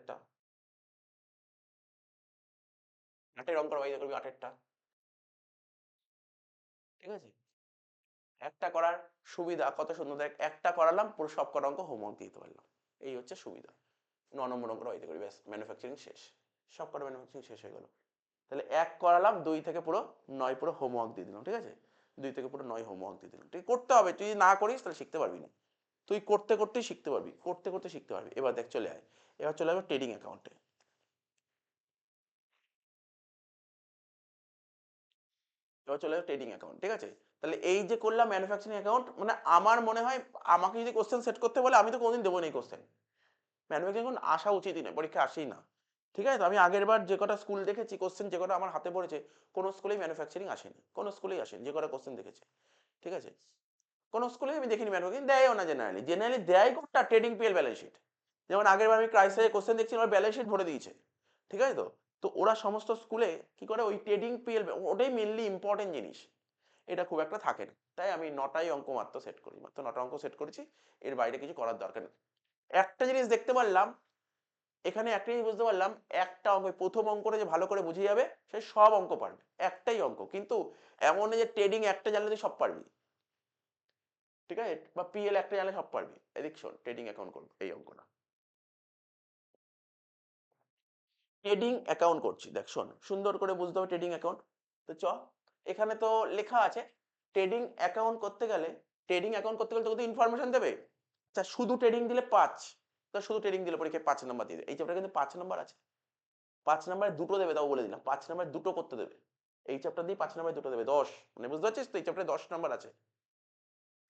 8 অঙ্ক বাইরে করবি 8 ঠিক আছে? একটা করার সুবিধা কত সুন্দর, দেখ একটা করালাম পুরো সব কটা অঙ্ক হোমওয়ার্ক দিতে পারলাম। এই হচ্ছে সুবিধা। 9 নম্বর অঙ্কটা বাড়িতে করি, ব্যাস ম্যানুফ্যাকচারিং শেষ। সব কটা ম্যানুফ্যাকচারিং শেষ হয়ে গেল। তাহলে 1 করালাম, 2 থেকে পুরো 9 পুরো হোমওয়ার্ক দিয়ে দিলাম, ঠিক আছে? 2 থেকে পুরো 9 হোমওয়ার্ক দিয়ে দিলাম। ঠিক করতে হবে, তুই যদি না করিস তাহলে শিখতে পারবি না। তুই করতে করতেই শিখতে পারবি, করতে করতে শিখতে পারবি। এবার দেখ চলে আয়, এবার চলে আসবে ট্রেডিং অ্যাকাউন্টে। এবার চলে আসবে ট্রেডিং অ্যাকাউন্ট, ঠিক আছে? তাহলে এই যে করলাম ম্যানুফ্যাকচারিং অ্যাকাউন্ট, মানে আমার মনে হয় আমাকে যদি কোশ্চেন সেট করতে বলে আমি তো কোনোদিন দেবো না এই কোশ্চেন। ম্যানুফ্যাকচারিং অ্যাকাউন্ট আসা উচিতই নয়, পরীক্ষায় আসেই না। ঠিক আছে? তো আমি আগের বার যে কটা স্কুল দেখেছি, কোশ্চেন যে কটা আমার হাতে পড়েছে, কোনো স্কুলেই ম্যানুফ্যাকচারিং আসেনি, কোনো স্কুলেই আসেনি যে কটা কোশ্চেন দেখেছি। ঠিক আছে? কোনো স্কুলেই আমি দেখিনি ম্যানুফ্যাকচারিং, দেয়ও না জেনারেলি। জেনারেলি দেয় কোনটা? Trading PL balance sheet. যেমন আগের বার আমি ক্রাইসিসে কোশ্চেন দেখছি, আমার ব্যালেন্স শিট ভরে দিয়েছে। ঠিক আছে তো? তো ওরা সমস্ত স্কুলে কি করে ওই ট্রেডিং পিএল, ওটাই মেইনলি ইম্পর্টেন্ট জিনিস। এটা খুব একটা থাকে না। তাই আমি 9টাই অঙ্ক মাত্র সেট করি। মাত্র 9টা অঙ্ক সেট করেছি। এর বাইরে কিছু করার দরকার নেই। একটা জিনিস দেখতে পারলাম, এখানে একটা জিনিস বুঝতে পারলাম, একটা অঙ্ক প্রথম অঙ্কটা যে ভালো করে বুঝে যাবে সে সব অঙ্ক পারবে। একটাই অঙ্ক, কিন্তু এমন নয় যে ট্রেডিং একটা জানলে তুই সব পারবি। ঠিক আছে? বা পিএল একটা জানলে সব পারবি। এদিক শোন, ট্রেডিং অ্যাকাউন্ট করবো এই অঙ্কটা। ট্রেডিং অ্যাকাউন্ট করছি, দেখ শোন, সুন্দর করে বুঝতে হবে ট্রেডিং অ্যাকাউন্ট। তো এখানে তো লেখা আছে ট্রেডিং অ্যাকাউন্ট করতে গেলে, ট্রেডিং অ্যাকাউন্ট করতে গেলে তোকে তো ইনফরমেশন দেবে। আচ্ছা, শুধু ট্রেডিং দিলে 5, তা শুধু ট্রেডিং দিলে পরীক্ষায় 5 নাম্বার দিয়ে দেবে। এই চ্যাপ্টারে কিন্তু 5 নাম্বার আছে। 5 নাম্বারে দুটো দেবে, তাও বলে দিলাম। 5 নাম্বারে দুটো করতে দেবে। এই চ্যাপ্টার দিয়ে 5 নাম্বারে দুটো দেবে, 10। মানে বুঝতে পারছিস তো? এই চ্যাপ্টারে 10 নাম্বার আছে।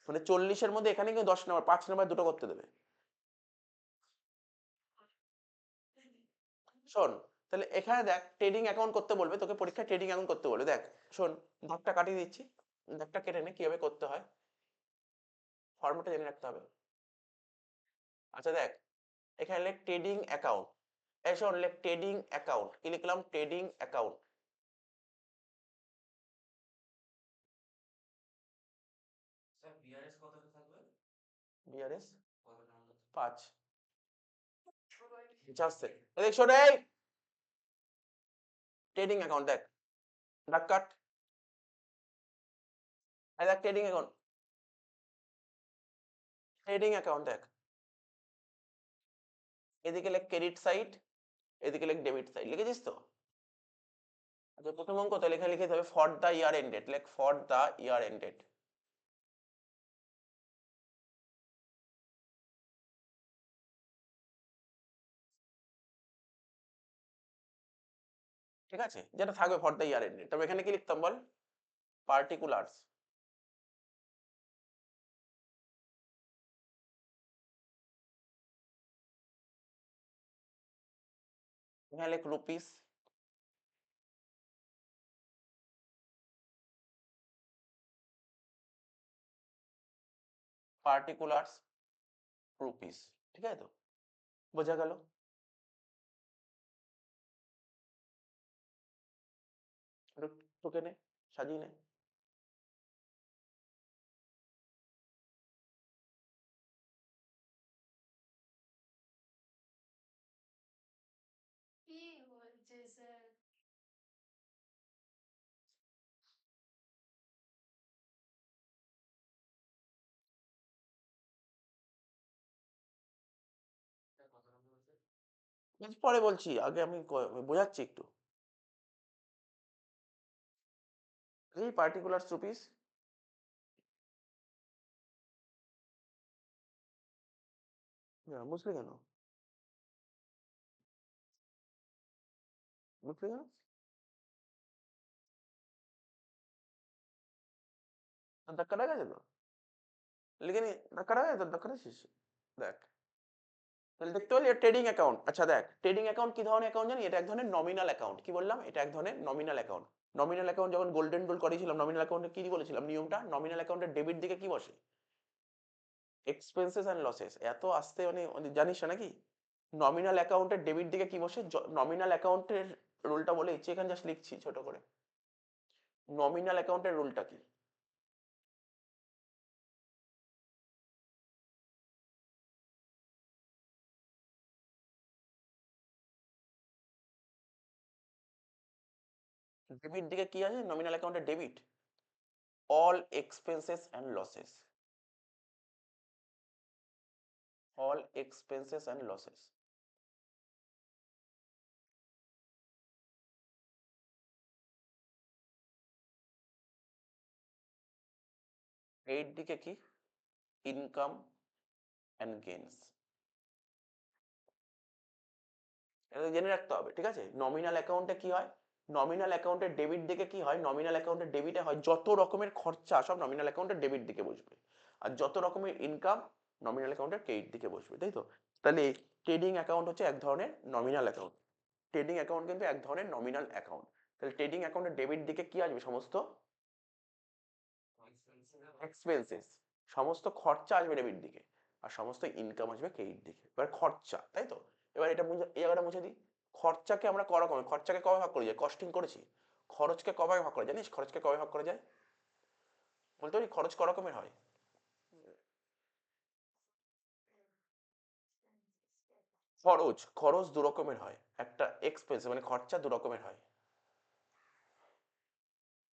মানে 40-এর মধ্যে এখানে কিন্তু 10 নাম্বার, 5 নাম্বারে দুটো করতে দেবে। শোন, তাহলে এখানে দেখ ট্রেডিং অ্যাকাউন্ট করতে বলবে তোকে, পরীক্ষায় ট্রেডিং অ্যাকাউন্ট করতে বলবে। দেখ শোন, দাগটা কাটিয়ে দিচ্ছি। দাগটা কেটে নে, কিভাবে করতে হয় ফর্মুলাটা জেনে রাখতে হবে। আচ্ছা দেখ, এখানে লেখ ট্রেডিং অ্যাকাউন্ট। এই শোন, লেখ ট্রেডিং অ্যাকাউন্ট। কি লিখলাম? Trading account. বিআরএস 5 যাচ্ছে। দেখ শোন, এই ট্রেডিং অ্যাকাউন্ট দেখ, দাগ কাট। এই দেখ ট্রেডিং অ্যাকাউন্ট, ট্রেডিং অ্যাকাউন্ট দেখ। এদিকে লেখ ক্রেডিট সাইড, এদিকে লেখ ডেবিট সাইড। লিখেছিস তো? আচ্ছা, প্রথম অঙ্ক তাহলে এখানে লিখে দিতে হবে ফর দ্য ইয়ার এন্ডেড। লেখ ফর দ্য ইয়ার এন্ডেড। ঠিক আছে, যেটা থাকবে ফর দ্য ইয়ার এন্ড। তবে এখানে কি লিখতাম বল? পার্টিকুলার্স। এখানে লিখ রুপিস। Particulars rupees. ঠিক আছে তো? বোঝা গেল? একটু টুকে নে, সাজিয়ে নে। কি বলছে স্যার? পরে বলছি, আগে আমি বোঝাচ্ছি একটু। এই পার্টিকুলার্স রুপিস। বুঝলি কেন? বুঝলি কেন? ধাক্কা লেগে গেছে তো? লিখে নি, ধাক্কা লেগে গেছে তো? ধাক্কা দিয়েছিস? দেখ, তাহলে দেখতে পেলি ট্রেডিং অ্যাকাউন্ট। আচ্ছা দেখ, ট্রেডিং অ্যাকাউন্ট কি ধরনের অ্যাকাউন্ট জানি? এটা এক ধরনের নমিনাল অ্যাকাউন্ট। কি বললাম? এটা এক ধরনের নমিনাল অ্যাকাউন্ট। নমিনাল অ্যাকাউন্ট যখন গোল্ডেন রুল করেছিলাম, নমিনাল অ্যাকাউন্টে কি বলেছিলাম নিয়মটা? নমিনাল অ্যাকাউন্টের ডেবিট দিকে কি বসে? Expenses and losses. এত আসতে মানে জানিস না নাকি? নমিনাল অ্যাকাউন্টের ডেবিট দিকে কি বসে? নমিনাল অ্যাকাউন্টের রুলটা বলে দিচ্ছি, এখানে জাস্ট লিখছি ছোট করে। নমিনাল অ্যাকাউন্টের রুলটা কি? ডেবিট দিকে কি আছে? নমিনাল অ্যাকাউন্টের debit all expenses and losses. All expenses and losses. এই দিকে কি? Income and gains. এটা জেনে রাখতে হবে, ঠিক আছে? নমিনাল অ্যাকাউন্টে কি হয়? নমিনাল অ্যাকাউন্টের ডেবিট দিকে কি হয়? নমিনাল অ্যাকাউন্টের ডেবিটে হয় যত রকমের খরচা, সব নমিনাল অ্যাকাউন্টের ডেবিট দিকে বসবে। আর যত রকমের ইনকাম নমিনাল অ্যাকাউন্টের ক্রেডিট দিকে বসবে, তাই তো? তাহলে ট্রেডিং অ্যাকাউন্ট হচ্ছে এক ধরনের নমিনাল অ্যাকাউন্ট। ট্রেডিং অ্যাকাউন্ট কিন্তু এক ধরনের নমিনাল অ্যাকাউন্ট। তাহলে ট্রেডিং অ্যাকাউন্টের ডেবিট দিকে কি আসবে? সমস্ত এক্সপেন্সেস, সমস্ত খরচা আসবে ডেবিট দিকে। আর সমস্ত ইনকাম আসবে ক্রেডিট দিকে। এবার খরচা, তাই তো? এবার এটা মুছে, এই জায়গাটা মুছে দিই। খরচাকে আমরা ক রকমের, খরচাকে কবে ভাগ করি যায়? কস্টিং করেছি। খরচকে কবে ভাগ করে জানিস? খরচকে কবে ভাগ করা যায়? বলতে পারি খরচ ক রকমের হয়? খরচ, খরচ দু রকমের হয়। একটা এক্সপেন্স মানে খরচা দু রকমের হয়।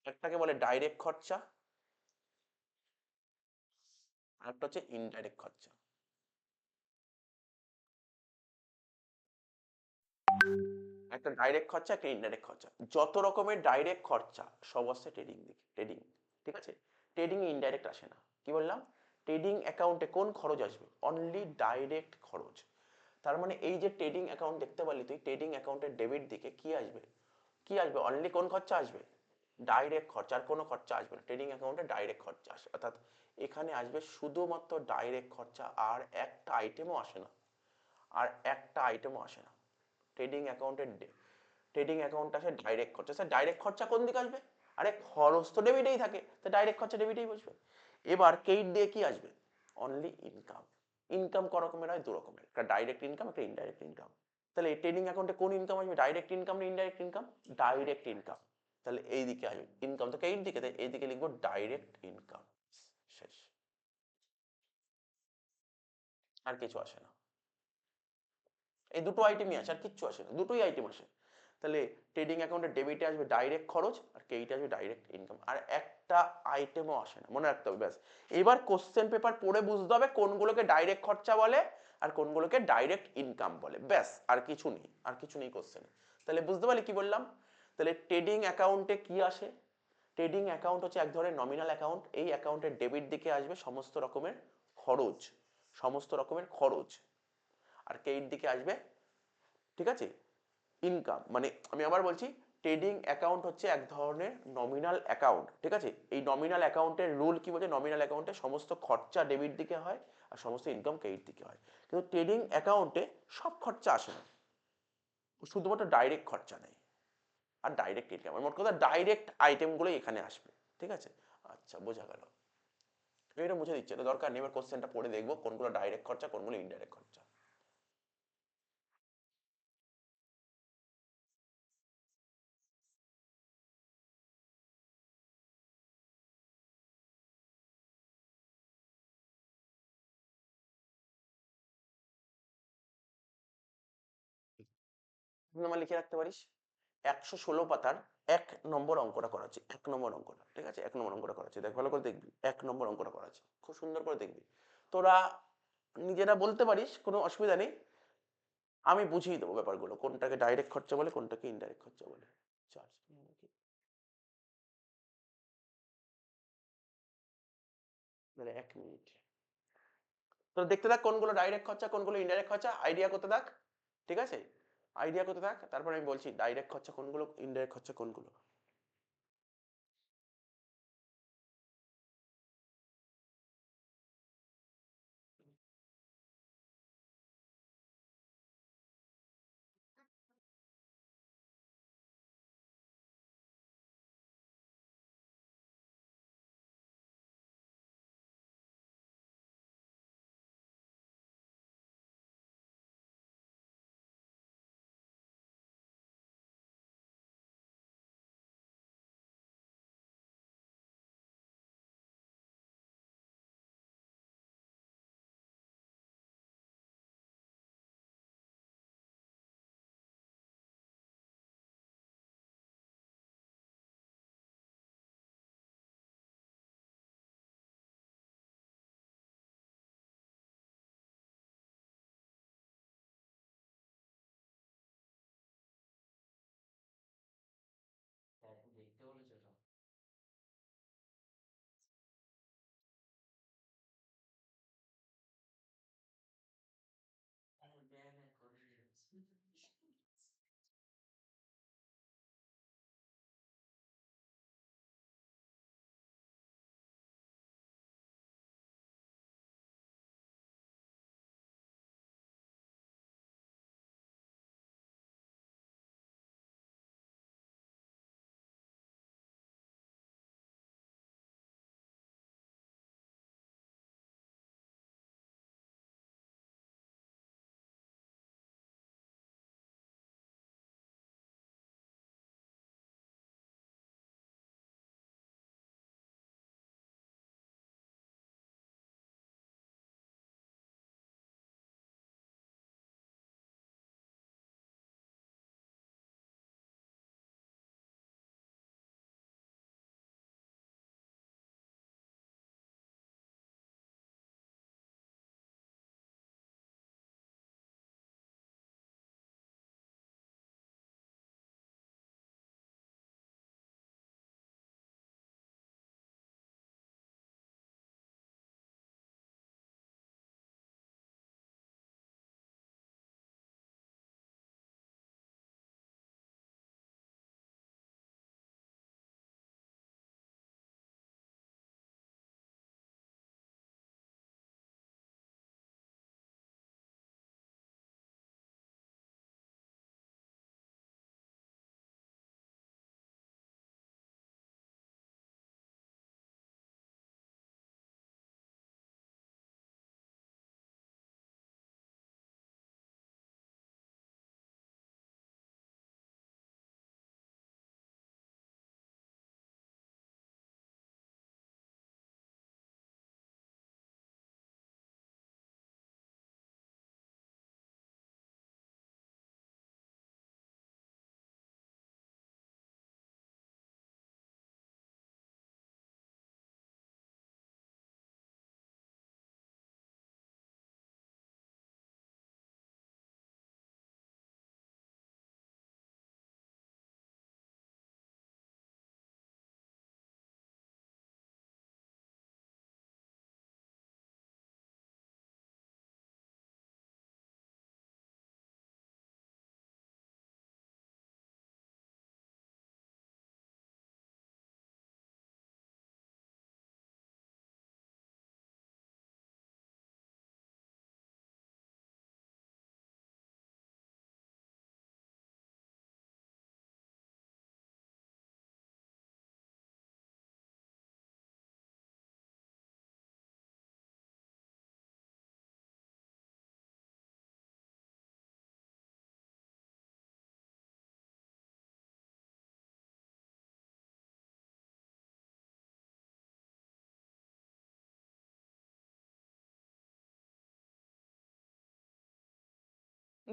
একটাকে বলে ডাইরেক্ট খরচা, আর একটা হচ্ছে ইনডাইরেক্ট খরচা। একটা ডাইরেক্ট খরচা, একটা ইনডাইরেক্ট খরচা। যত রকমের ডাইরেক্ট খরচা সব আসছে ট্রেডিং দিকে, ট্রেডিং। ঠিক আছে? ট্রেডিং এ ইনডাইরেক্ট আসে না। কি বললাম? ট্রেডিং অ্যাকাউন্টে কোন খরচ আসবে? অনলি ডাইরেক্ট খরচ। তার মানে এই যে ট্রেডিং অ্যাকাউন্ট দেখতে পারলি তুই, ট্রেডিং অ্যাকাউন্টের ডেবিট দিকে কি আসবে? কি আসবে? অনলি কোন খরচা আসবে? ডাইরেক্ট খরচা, আর কোনো খরচা আসবে না। ট্রেডিং অ্যাকাউন্টে ডাইরেক্ট খরচা আসে, অর্থাৎ এখানে আসবে শুধুমাত্র ডাইরেক্ট খরচা, আর একটা আইটেমও আসে না। আর একটা আইটেমও আসে না ট্রেডিং অ্যাকাউন্টের। ট্রেডিং অ্যাকাউন্ট আসে ডাইরেক্ট খরচা। স্যার ডাইরেক্ট খরচা কোন দিকে আসবে? আরে খরচ তো ডেবিটেই থাকে, তো ডাইরেক্ট খরচা ডেবিটেই বসবে। এবার ক্রেডিট দিয়ে কি আসবে? Only income. ইনকাম ক রকমের হয়? দু রকমের, একটা ডাইরেক্ট ইনকাম, একটা ইনডাইরেক্ট ইনকাম। তাহলে এই ট্রেডিং অ্যাকাউন্টে কোন ইনকাম আসবে? ডাইরেক্ট ইনকাম না ইনডাইরেক্ট ইনকাম? Direct income. তাহলে এই দিকে আসবে ইনকাম, তো ক্রেডিট দিকে, তাই এই দিকে লিখবো ডাইরেক্ট ইনকাম। শেষ। আর কিছু আসে না। এই দুটো আইটেমই আছে, আর কিচ্ছু আসে না, দুটোই আইটেম আসে। তাহলে ট্রেডিং অ্যাকাউন্টে ডেবিটে আসবে ডাইরেক্ট খরচ, আর ক্রেডিটে আসবে ডাইরেক্ট ইনকাম। আর একটা আইটেমও আসে না, মনে রাখতে হবে ব্যাস। এবার কোশ্চেন পেপার পড়ে বুঝতে হবে কোনগুলোকে ডাইরেক্ট খরচা বলে আর কোনগুলোকে ডাইরেক্ট ইনকাম বলে, ব্যাস। আর কিছু নেই, আর কিছু নেই কোশ্চেনে। তাহলে বুঝতে পারলি কি বললাম? তাহলে ট্রেডিং অ্যাকাউন্টে কি আসে? ট্রেডিং অ্যাকাউন্ট হচ্ছে এক ধরনের নমিনাল অ্যাকাউন্ট। এই অ্যাকাউন্টের ডেবিট দিকে আসবে সমস্ত রকমের খরচ, সমস্ত রকমের খরচ। আর ক্রেডিট দিকে আসবে, ঠিক আছে, ইনকাম। মানে আমি আবার বলছি, ট্রেডিং অ্যাকাউন্ট হচ্ছে এক ধরনের নমিনাল অ্যাকাউন্ট, ঠিক আছে? এই নমিনাল অ্যাকাউন্টের রুল কি বলছে, নমিনাল অ্যাকাউন্টে সমস্ত খরচা ডেবিট দিকে হয় আর সমস্ত ইনকাম ক্রেডিট দিকে হয়। কিন্তু ট্রেডিং অ্যাকাউন্টে সব খরচা আসে না, শুধুমাত্র ডাইরেক্ট খরচা নেই আর ডাইরেক্ট ইনকাম, মোট কথা ডাইরেক্ট আইটেমগুলোই এখানে আসবে, ঠিক আছে? আচ্ছা, বোঝা গেল। এটা মুছে দিচ্ছে, এটা দরকার নেই, এবার কোশ্চেনটা পড়ে দেখবো কোনগুলো ডাইরেক্ট খরচা কোনগুলো ইনডাইরেক্ট খরচা। আমার লিখে রাখতে পারিস 116 পাতার 1 নম্বর অঙ্কটা করা আছে, 1 নম্বর অঙ্কটা, ঠিক আছে? 1 নম্বর অঙ্কটা করা আছে, দেখ ভালো করে দেখবি, 1 নম্বর অঙ্কটা করা আছে, খুব সুন্দর করে দেখবি। তোরা নিজেরা বলতে পারিস, কোনো অসুবিধা নেই, আমি বুঝিয়ে দেবো ব্যাপারগুলো, কোনটাকে ডাইরেক্ট খরচা বলে কোনটাকে ইনডাইরেক্ট খরচা বলে। চার্জ নাকি, মানে 1 মিনিট, তোরা দেখতে থাক কোনগুলো ডাইরেক্ট খরচা কোনগুলো ইনডাইরেক্ট খরচা, আইডিয়া করতে থাক, ঠিক আছে? আইডিয়া করতে থাক, তারপর আমি বলছি ডাইরেক্ট খরচা কোনগুলো ইনডাইরেক্ট খরচা কোনগুলো।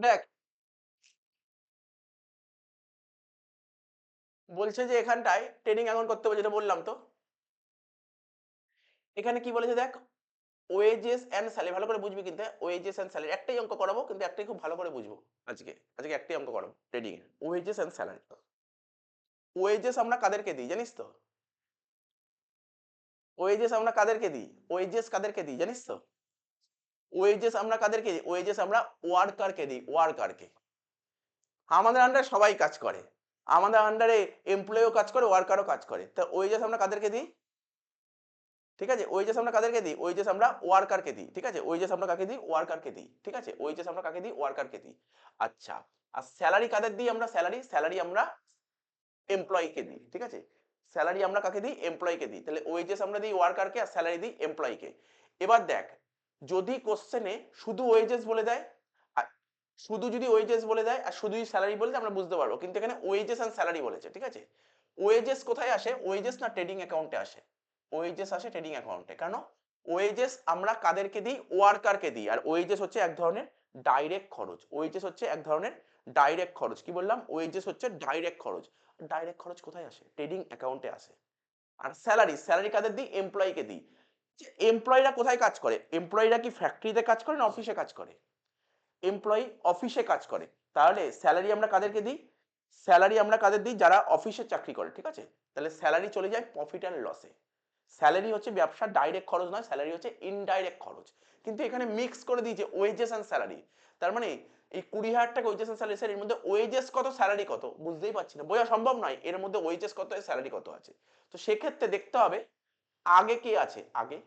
দেখ বলছে যে এখানটায় ট্রেডিং অ্যাকাউন্ট করতে হবে যেটা বললাম তো। এখানে কি বলেছে দেখ, ওয়েজেস এন্ড স্যালারি ভালো করে বুঝবি কিন্তু ওয়েজেস এন্ড স্যালারি একটাই অঙ্ক করাবো কিন্তু একটাই খুব ভালো করে বুঝবো আজকে একটাই অঙ্ক করাবো ট্রেডিং এ ওয়েজেস এন্ড স্যালারি। ওয়েজেস আমরা কাদেরকে দিই জানিস তো? ওয়েজেস আমরা কাদেরকে দিই? ওয়েজেস কাদেরকে দিই জানিস তো? ওয়েজেস আমরা কাদেরকে দিই? ওয়েজেস আমরা ওয়ার্কারকে দিই, ওয়ার্কারকে। আমাদের আন্ডারে সবাই কাজ করে। আমাদের আন্ডারে এমপ্লয়িও কাজ করে, ওয়ার্কারও কাজ করে। তা ওয়েজেস আমরা কাদেরকে দিই? ঠিক আছে? ওয়েজেস আমরা কাদেরকে দিই? ওয়েজেস আমরা ওয়ার্কারকে দিই। ঠিক আছে? ওয়েজেস আমরা কাকে দিই? ওয়ার্কারকে দিই। ঠিক আছে? ওয়েজেস আমরা কাকে দিই? ওয়ার্কারকে দিই। আচ্ছা। আর স্যালারি কাদের দিই আমরা স্যালারি? স্যালারি আমরা এমপ্লয়িকে দিই। ঠিক আছে? স্যালারি আমরা কাকে দিই? এমপ্লয়িকে দিই। তাহলে ওয়েজেস আমরা দিই ওয়ার্কারকে আর স্যালারি দিই এমপ্লয়িকে। এবার দেখ, যদি কোশ্চেনে শুধু ওয়েজেস বলে দেয়, আর শুধু যদি ওয়েজেস বলে দেয় আর শুধু যদি স্যালারি বলে দেয় আমরা বুঝতে পারবো। কিন্তু এখানে ওয়েজেস এন্ড স্যালারি বলেছে। ঠিক আছে? ওয়েজেস কোথায় আসে? ওয়েজেস না ট্রেডিং অ্যাকাউন্টে আসে। ওয়েজেস আসে ট্রেডিং অ্যাকাউন্টে। কেন? ওয়েজেস আমরা কাদেরকে দিই? ওয়ার্কারকে দিই। আর ওয়েজেস হচ্ছে এক ধরনের ডাইরেক্ট খরচ। ওয়েজেস হচ্ছে এক ধরনের ডাইরেক্ট খরচ। কি বললাম? ওয়েজেস হচ্ছে ডাইরেক্ট খরচ। ডাইরেক্ট খরচ কোথায় আসে? ট্রেডিং অ্যাকাউন্টে আসে। আর স্যালারি, স্যালারি কাদের দিই? এমপ্লয়িকে দিই। যে এমপ্লয়িরা কোথায় কাজ করে? এমপ্লয়িরা কি ফ্যাক্টরিতে কাজ করে না অফিসে কাজ করে? এমপ্লয়ি অফিসে কাজ করে। তাহলে স্যালারি আমরা কাদেরকে দিই? স্যালারি আমরা কাদের দিই? যারা অফিসে চাকরি করে। ঠিক আছে? তাহলে স্যালারি চলে যায় প্রফিট অ্যান্ড লসে। স্যালারি হচ্ছে ব্যবসার ডাইরেক্ট খরচ নয়, স্যালারি হচ্ছে ইনডাইরেক্ট খরচ। কিন্তু এখানে মিক্স করে দিয়েছে ওয়েজেস অ্যান্ড স্যালারি। তার মানে এই 20,000 টাকা ওয়েজেস অ্যান্ড স্যালারি, স্যার এর মধ্যে ওয়েজেস কত স্যালারি কত বুঝতেই পারছি না, বোঝা সম্ভব নয় এর মধ্যে ওয়েজেস কত স্যালারি কত আছে। তো সেক্ষেত্রে দেখতে হবে আগে কে আছে। আগে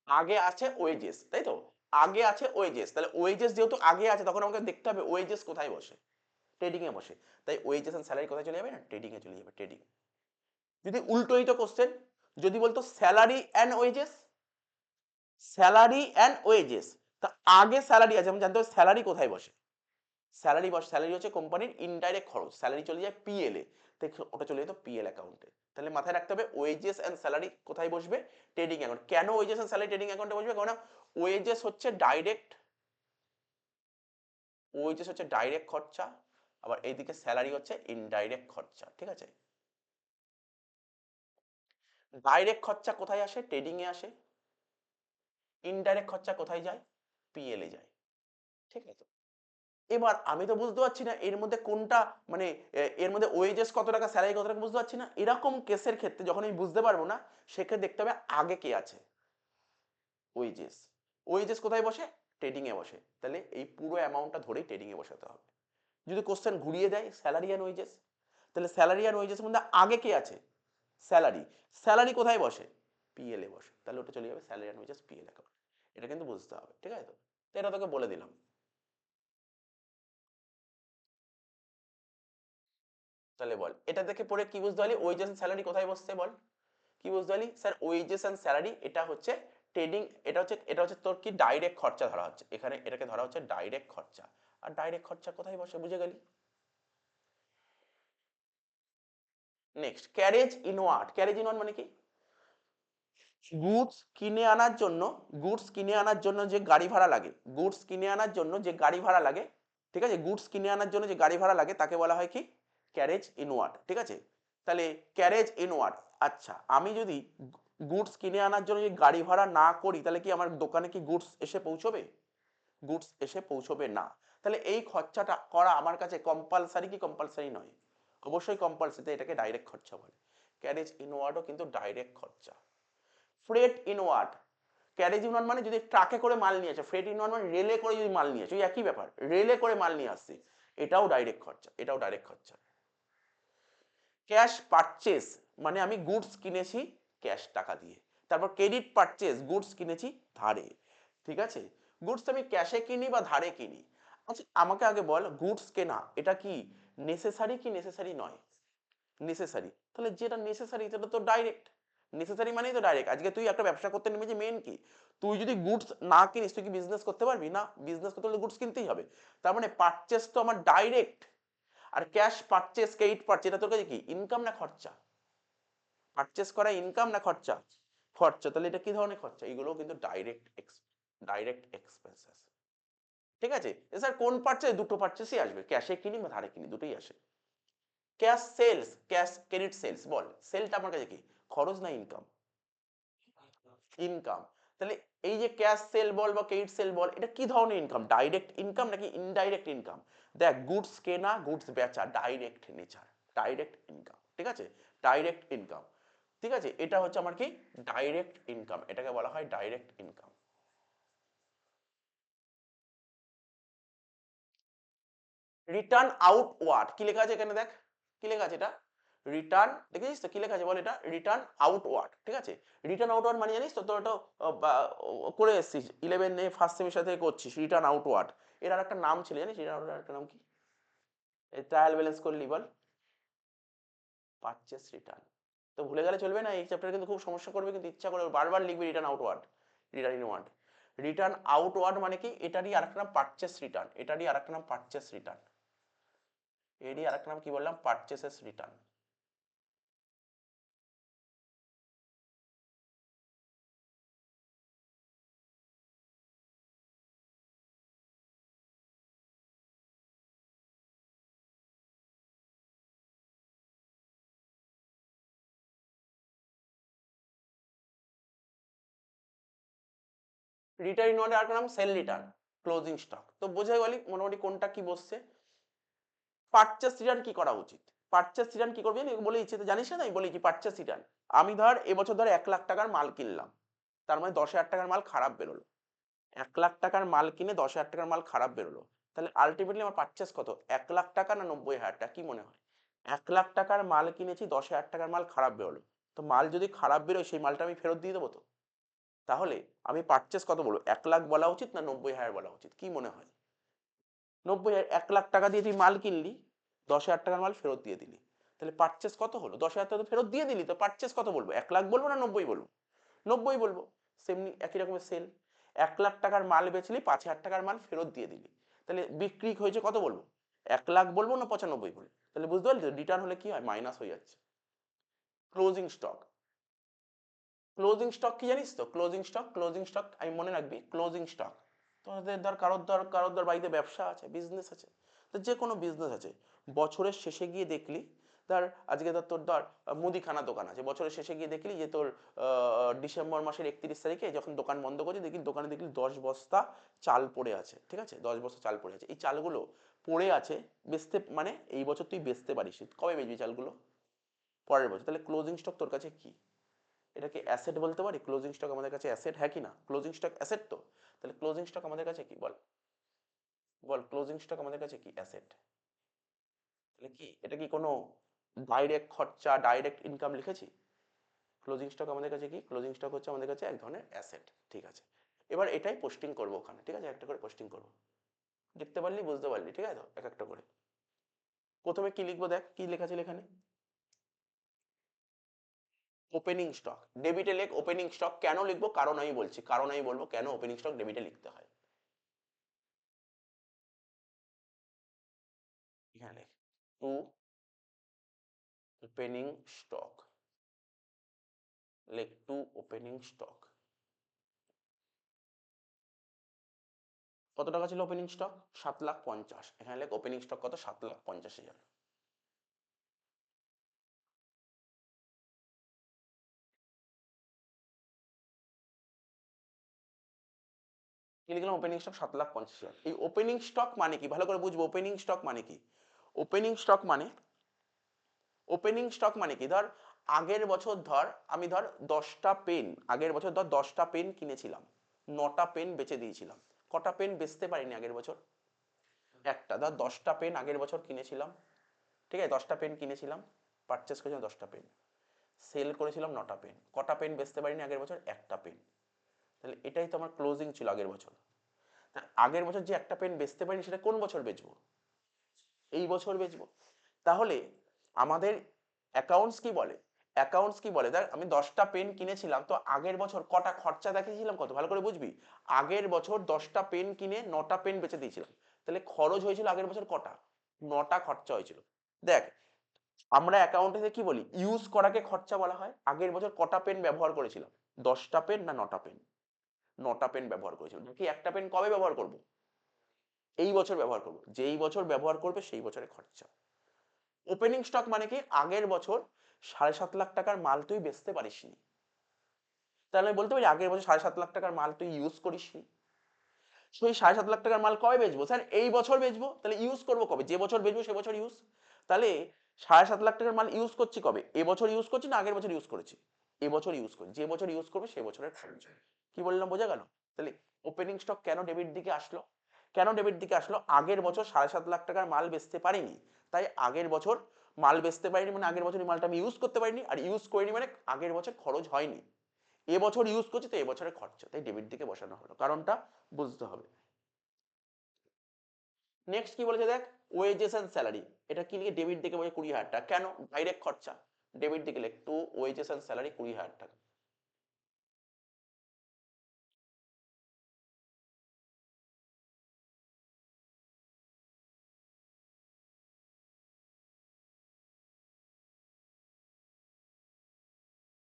আগে আছে ওয়েজেস, তাই তো? আগে আছে ওয়েজেস, তাহলে ওয়েজেস যেহেতু আগে আছে তখন আমাকে দেখতে হবে ওয়েজেস কোথায় বসে? ট্রেডিং এ বসে। তাই ওয়েজেস এন্ড স্যালারি কোথায় চলে যাবে? না ট্রেডিং এ চলে যাবে। ট্রেডিং। যদি উল্টো হইতো কোশ্চেন, যদি বলতো salary and wages, salary and wages, তা আগে স্যালারি আছে আমি জানতে হবে স্যালারি কোথায় বসে। স্যালারি বসে, স্যালারি হচ্ছে কোম্পানির ইনডাইরেক্ট খরচ, স্যালারি চলে যায় পিএল এ, দেখো ওটা চলে যেত পিএল অ্যাকাউন্টে। তাহলে মাথায় রাখতে হবে ওয়েজেস এন্ড স্যালারি কোথায় বসবে? Trading account. কেন ওয়েজেস এন্ড স্যালারি ট্রেডিং অ্যাকাউন্টে বসবে? কারণ ওয়েজেস হচ্ছে ডাইরেক্ট, ওয়েজেস হচ্ছে ডাইরেক্ট খরচা, আবার এইদিকে স্যালারি হচ্ছে ইনডাইরেক্ট খরচা। ঠিক আছে? ডাইরেক্ট খরচা কোথায় আসে? ট্রেডিং এ আসে। ইনডাইরেক্ট খরচা কোথায় যায়? পিএল এ যায়। ঠিক আছে? এবার আমি তো বুঝতে পারছি না এর মধ্যে কোনটা, মানে এর মধ্যে ওয়েজেস কত টাকা স্যালারি কত টাকা বুঝতে পারছি না। এরকম কেসের ক্ষেত্রে যখন আমি বুঝতে পারবো না, সেক্ষেত্রে দেখতে হবে আগে কে আছে। ওয়েজেস। ওয়েজেস কোথায় বসে? ট্রেডিং এ বসে। তাহলে এই পুরো অ্যামাউন্টটা ধরেই ট্রেডিং এ বসাতে হবে। যদি কোশ্চেন ঘুরিয়ে দেয় স্যালারি অ্যান্ড ওয়েজেস, তাহলে স্যালারি অ্যান্ড ওয়েজেস মধ্যে আগে কে আছে? স্যালারি। স্যালারি কোথায় বসে? পিএল এ বসে। তাহলে ওটা চলে যাবে salary and wages PL account. এটা কিন্তু বুঝতে হবে। ঠিক আছে তো? তো এটা তোকে বলে দিলাম। তাহলে বল এটা দেখে পড়ে কি বুঝতে পারলি ওয়েজেস এন্ড স্যালারি কোথায় বসছে বল? কি বুঝতে পারলি? স্যার ওয়েজেস এন্ড স্যালারি এটা হচ্ছে ট্রেডিং, এটা হচ্ছে তোর কি ডাইরেক্ট খরচা ধরা হচ্ছে, এখানে এটাকে ধরা হচ্ছে ডাইরেক্ট খরচা। আর ডাইরেক্ট খরচা কোথায় বসে বুঝে গেলি। Next carriage inward. Carriage inward মানে কি? গুডস কিনে আনার জন্য, গুডস কিনে আনার জন্য যে গাড়ি ভাড়া লাগে, গুডস কিনে আনার জন্য যে গাড়ি ভাড়া লাগে, ঠিক আছে? গুডস কিনে আনার জন্য যে গাড়ি ভাড়া লাগে তাকে বলা হয় কি? Carriage inward. ঠিক আছে? তাহলে ক্যারেজ ইনওয়ার্ড। আচ্ছা আমি যদি গুডস কিনে আনার জন্য যদি গাড়ি ভাড়া না করি তাহলে কি আমার দোকানে কি গুডস এসে পৌঁছবে? গুডস এসে পৌঁছবে না। তাহলে এই খরচাটা করা আমার কাছে কম্পালসারি কি কম্পালসারি নয়? অবশ্যই কম্পালসারি, এটাকে ডাইরেক্ট খরচা বলে। ক্যারেজ ইনওয়ার্ডও কিন্তু ডাইরেক্ট খরচা। Freight inward. ক্যারেজ ইনওয়ার্ড মানে যদি ট্রাকে করে মাল নিয়ে আসে, ফ্রেট ইনওয়ার্ড মানে রেলে করে যদি মাল নিয়ে আসে, ওই একই ব্যাপার, রেলে করে মাল নিয়ে আসছি, এটাও ডাইরেক্ট খরচা, এটাও ডাইরেক্ট খরচা। ক্যাশ পারচেস মানে আমি গুডস কিনেছি ক্যাশ টাকা দিয়ে। তারপর ক্রেডিট পারচেস, গুডস কিনেছি ধারে। ঠিক আছে? গুডস আমি ক্যাশে কিনি বা ধারে কিনি। আচ্ছা আমাকে আগে বল গুডস কেনা এটা কি নেসেসারি কি নেসেসারি নয়? নেসেসারি। তাহলে যেটা নেসেসারি সেটা তো ডাইরেক্ট। নেসেসারি মানেই তো ডাইরেক্ট। আজকে তুই একটা ব্যবসা করতে নেমেছি মেন কি? তুই যদি গুডস না কিনিস তুই কি বিজনেস করতে পারবি? না, বিজনেস করতে হলে গুডস কিনতেই হবে। তার মানে পারচেস তো আমার ডাইরেক্ট। আর ক্যাশ পারচেস, ক্রেডিট পারচেস এটা তোর কাছে কি ইনকাম না খরচা? পারচেস করা ইনকাম না খরচা? খরচা। তাহলে এটা কি ধরনের খরচা? এগুলোও কিন্তু ডাইরেক্ট এক্সপেন্সেস। ঠিক আছে? স্যার কোন পারচেজ? দুটো পারচেজই আসবে, ক্যাশে কিনি বা ধারে কিনি দুটোই আসে। Cash sales, cash credit sales বল, সেলটা আমার কাছে কি খরচ না ইনকাম? ইনকাম। তাহলে এই যে ক্যাশ সেল বল বা ক্রেডিট সেল বল, এটা কি ধরনের ইনকাম? ডাইরেক্ট ইনকাম নাকি ইনডাইরেক্ট ইনকাম? দেখ, গুডস কেনা গুডস বেচা ডাইরেক্ট নেচার, ডাইরেক্ট ইনকাম। ঠিক আছে? Direct income. ঠিক আছে? এটা হচ্ছে আমার কি ডাইরেক্ট ইনকাম, এটাকে বলা হয় ডাইরেক্ট ইনকাম। রিটার্ন আউটওয়ার্ড কি লেখা আছে এখানে? দেখ কি লেখা আছে এটা, রিটার্ন, দেখেছিস তো কি লেখা আছে বল? এটা রিটার্ন আউটওয়ার্ড। ঠিক আছে? রিটার্ন আউটওয়ার্ড মানে জানিস তো, তোর এটা করে এসেছিস 11 ফার্স্ট সেমিস্টার থেকে করছিস রিটার্ন আউটওয়ার্ড। এর আর একটা নাম ছিল জানিস, রিটার্ন আউটওয়ার্ড একটা নাম কি? ট্রায়াল ব্যালেন্স করলি বল? Purchase return. তো ভুলে গেলে চলবে না, এই চ্যাপ্টারে কিন্তু খুব সমস্যা করবে, কিন্তু ইচ্ছা করে বারবার লিখবি return outward, return inward. Return outward মানে কি, এটারই আরেকটা নাম পারচেস রিটার্ন, এটারই আরেকটা নাম পারচেস রিটার্ন, এরই আরেকটা নাম কি বললাম? পারচেসেস রিটার্ন। রিটার্ন ইনওয়ার্ডের আরেকটা নাম সেল রিটার্ন, ক্লোজিং স্টক। তো বোঝাই গেলি মোটামুটি কোনটা কি বসছে। পারচেস রিটার্ন কি করা উচিত? পারচেস রিটার্ন কি করবি বলে ইচ্ছে তো জানিস না, আমি বলেছি পারচেস রিটার্ন। আমি ধর এবছর ধর 1,00,000 টাকার মাল কিনলাম, তার মানে 10,000 টাকার মাল খারাপ বেরোলো। 1,00,000 টাকার মাল কিনে 10,000 টাকার মাল খারাপ বেরোলো, তাহলে আলটিমেটলি আমার পারচেস কত? 1,00,000 টাকা না 90,000 টাকা, কি মনে হয়? 1,00,000 টাকার মাল কিনেছি, 10,000 টাকার মাল খারাপ বেরোলো, তো মাল যদি খারাপ বেরোয় সেই মালটা আমি ফেরত দিয়ে দেবো তো? তাহলে আমি পারচেস কত বলবো, 1,00,000 বলা উচিত না 90,000 বলা উচিত, কি মনে হয়? 90,000। 1,00,000 টাকা দিয়ে তুই মাল কিনলি, 10,000 টাকার মাল ফেরত দিয়ে দিলি, তাহলে পারচেস কত হলো? 10,000 টাকা তো ফেরত দিয়ে দিলি, তো পারচেস কত বলবো? 1,00,000 বলবো না 90 বলবো? 90 বলবো। সেমনি একই রকমের সেল, 1,00,000 টাকার মাল বেচলি, 5,000 টাকার মাল ফেরত দিয়ে দিলি, তাহলে বিক্রি হয়েছে কত বলবো? 1,00,000 বলবো না 95 বলবো? তাহলে বুঝতে পারলি তো, রিটার্ন হলে কি হয়, মাইনাস হয়ে যাচ্ছে। ক্লোজিং স্টক, ক্লোজিং স্টক কি জানিস তো? ক্লোজিং স্টক, ক্লোজিং স্টক আমি মনে রাখবি, ক্লোজিং স্টক তোদের ধর কারোর ধর বাড়িতে ব্যবসা আছে, বিজনেস আছে, তো যে কোনো বিজনেস আছে, বছরের শেষে গিয়ে দেখলি, ধর আজকে ধর তোর ধর মুদিখানা দোকান আছে, বছরের শেষে গিয়ে দেখলি যে তোর ডিসেম্বর মাসের 31 তারিখে যখন দোকান বন্ধ করছে, দেখি দোকানে দেখলি 10 বস্তা চাল পড়ে আছে। ঠিক আছে? 10 বস্তা চাল পড়ে আছে, এই চালগুলো পড়ে আছে, বেচতে মানে এই বছর তুই বেচতে পারিস, কবে বেচবি চালগুলো? পরের বছর। তাহলে ক্লোজিং স্টক তোর কাছে কি? এটাকে অ্যাসেট বলতে পারি? ক্লোজিং স্টক আমাদের কাছে অ্যাসেট, হ্যাঁ কি না? ক্লোজিং স্টক অ্যাসেট তো। তাহলে ক্লোজিং স্টক আমাদের কাছে কি বল? বল ক্লোজিং স্টক আমাদের কাছে কি? অ্যাসেট। তাহলে কি এটা কি কোনো ডাইরেক্ট খরচা, ডাইরেক্ট ইনকাম লিখেছি? ক্লোজিং স্টক আমাদের কাছে কি? ক্লোজিং স্টক হচ্ছে আমাদের কাছে এক ধরনের অ্যাসেট। ঠিক আছে, এবার এটাই পোস্টিং করবো ওখানে। ঠিক আছে? একটা করে পোস্টিং করবো, দেখতে পারলি, বুঝতে পারলি? ঠিক আছে তো, এক একটা করে। প্রথমে কি লিখবো, দেখ কি লেখা আছে এখানে, ওপেনিং স্টক। ডেবিটে লেখ ওপেনিং স্টক, কেন লিখবো কারণ আমি বলছি, কারণ আমি বলবো কেন ওপেনিং স্টক ডেবিটে লিখতে হয়। এখানে লেখ টু ওপেনিং স্টক, লেখ টু ওপেনিং স্টক। কত টাকা ছিল ওপেনিং স্টক? 7,50,000। এখানে লেখ ওপেনিং স্টক কত? 7,50,000। কি লিখলাম? Opening stock 7,50,000। এই ওপেনিং স্টক মানে কি ভালো করে বুঝবো, ওপেনিং স্টক মানে কি? ওপেনিং স্টক মানে, ওপেনিং স্টক মানে কি, ধর আগের বছর ধর আমি ধর 10টা পেন, আগের বছর ধর 10টা পেন কিনেছিলাম, 9টা পেন বেচে দিয়েছিলাম। কটা পেন বেচতে পারিনি আগের বছর? একটা। ধর 10টা পেন আগের বছর কিনেছিলাম, ঠিক আছে? 10টা পেন কিনেছিলাম, পারচেস করেছিলাম 10টা পেন, সেল করেছিলাম 9টা পেন, কটা পেন বেচতে পারিনি আগের বছর? একটা পেন। তাহলে এটাই তো আমার ক্লোজিং ছিল আগের বছর। আগের বছর যে একটা পেন বেচতে পারিনি সেটা কোন বছর বেচবো? এই বছর বেচবো। তাহলে আমাদের অ্যাকাউন্টস কি বলে, অ্যাকাউন্টস কি বলে, দেখ আমি 10টা পেন কিনেছিলাম, তো আগের বছর কটা খরচা দেখিয়েছিলাম কত, ভালো করে বুঝবি। আগের বছর 10টা পেন কিনে 9টা পেন বেচে দিয়েছিলাম, তাহলে খরচ হয়েছিল আগের বছর কটা? 9টা খরচা হয়েছিল। দেখ, আমরা অ্যাকাউন্টে কি বলি, ইউজ করাকে খরচা বলা হয়। আগের বছর কটা পেন ব্যবহার করেছিলাম? 10টা পেন না 9টা পেন? 9টা পেন ব্যবহার করেছিলাম। কি একটা পেন কবে ব্যবহার করব? এই বছর ব্যবহার করবো, যেই বছর ব্যবহার করবে সেই বছরে খরচা। ওপেনিং স্টক মানে কি, আগের বছর 7.5 লাখ টাকার মাল তুই বেচতে পারিসনি, তাহলে আমি বলতে পারি আগের বছর 7.5 লাখ টাকার মাল তুই ইউজ করিসনি। সেই 7.5 লাখ টাকার মাল কবে বেচবো স্যার, এই বছর বেচবো, তাহলে ইউজ করবো কবে, যে বছর বেচবো সে বছর ইউজ। তাহলে 7.5 লাখ টাকার মাল ইউজ করছি কবে, এবছর ইউজ করছি না আগের বছর ইউজ করেছি, এবছর ইউজ করি, যে বছর ইউজ করবে সে বছরের খরচ। কি বললাম বোঝা গেল? তাহলে ওপেনিং স্টক কেন ডেবিট দিকে আসলো, কেন ডেবিট দিকে আসলো, আগের বছর 7.5 লাখ টাকার মাল বেচতে পারিনি, তাই আগের বছর মাল বেচতে পারিনি মানে আগের বছর মালটা আমি ইউজ করতে পারিনি, আর ইউজ করিনি মানে আগের বছর খরচ হয়নি, এবছর ইউজ করছি তো এবছরের খরচা, তাই ডেবিট দিকে বসানো হলো, কারণটা বুঝতে হবে। নেক্সট কি বলেছে দেখ, ওয়েজেস এন্ড স্যালারি, এটা কি লিখে ডেবিট দিকে বলে 20,000 টাকা, কেন, ডাইরেক্ট খরচা, ডেবিট দিকে লেখ টু ওয়েজেস এন্ড স্যালারি 20,000 টাকা।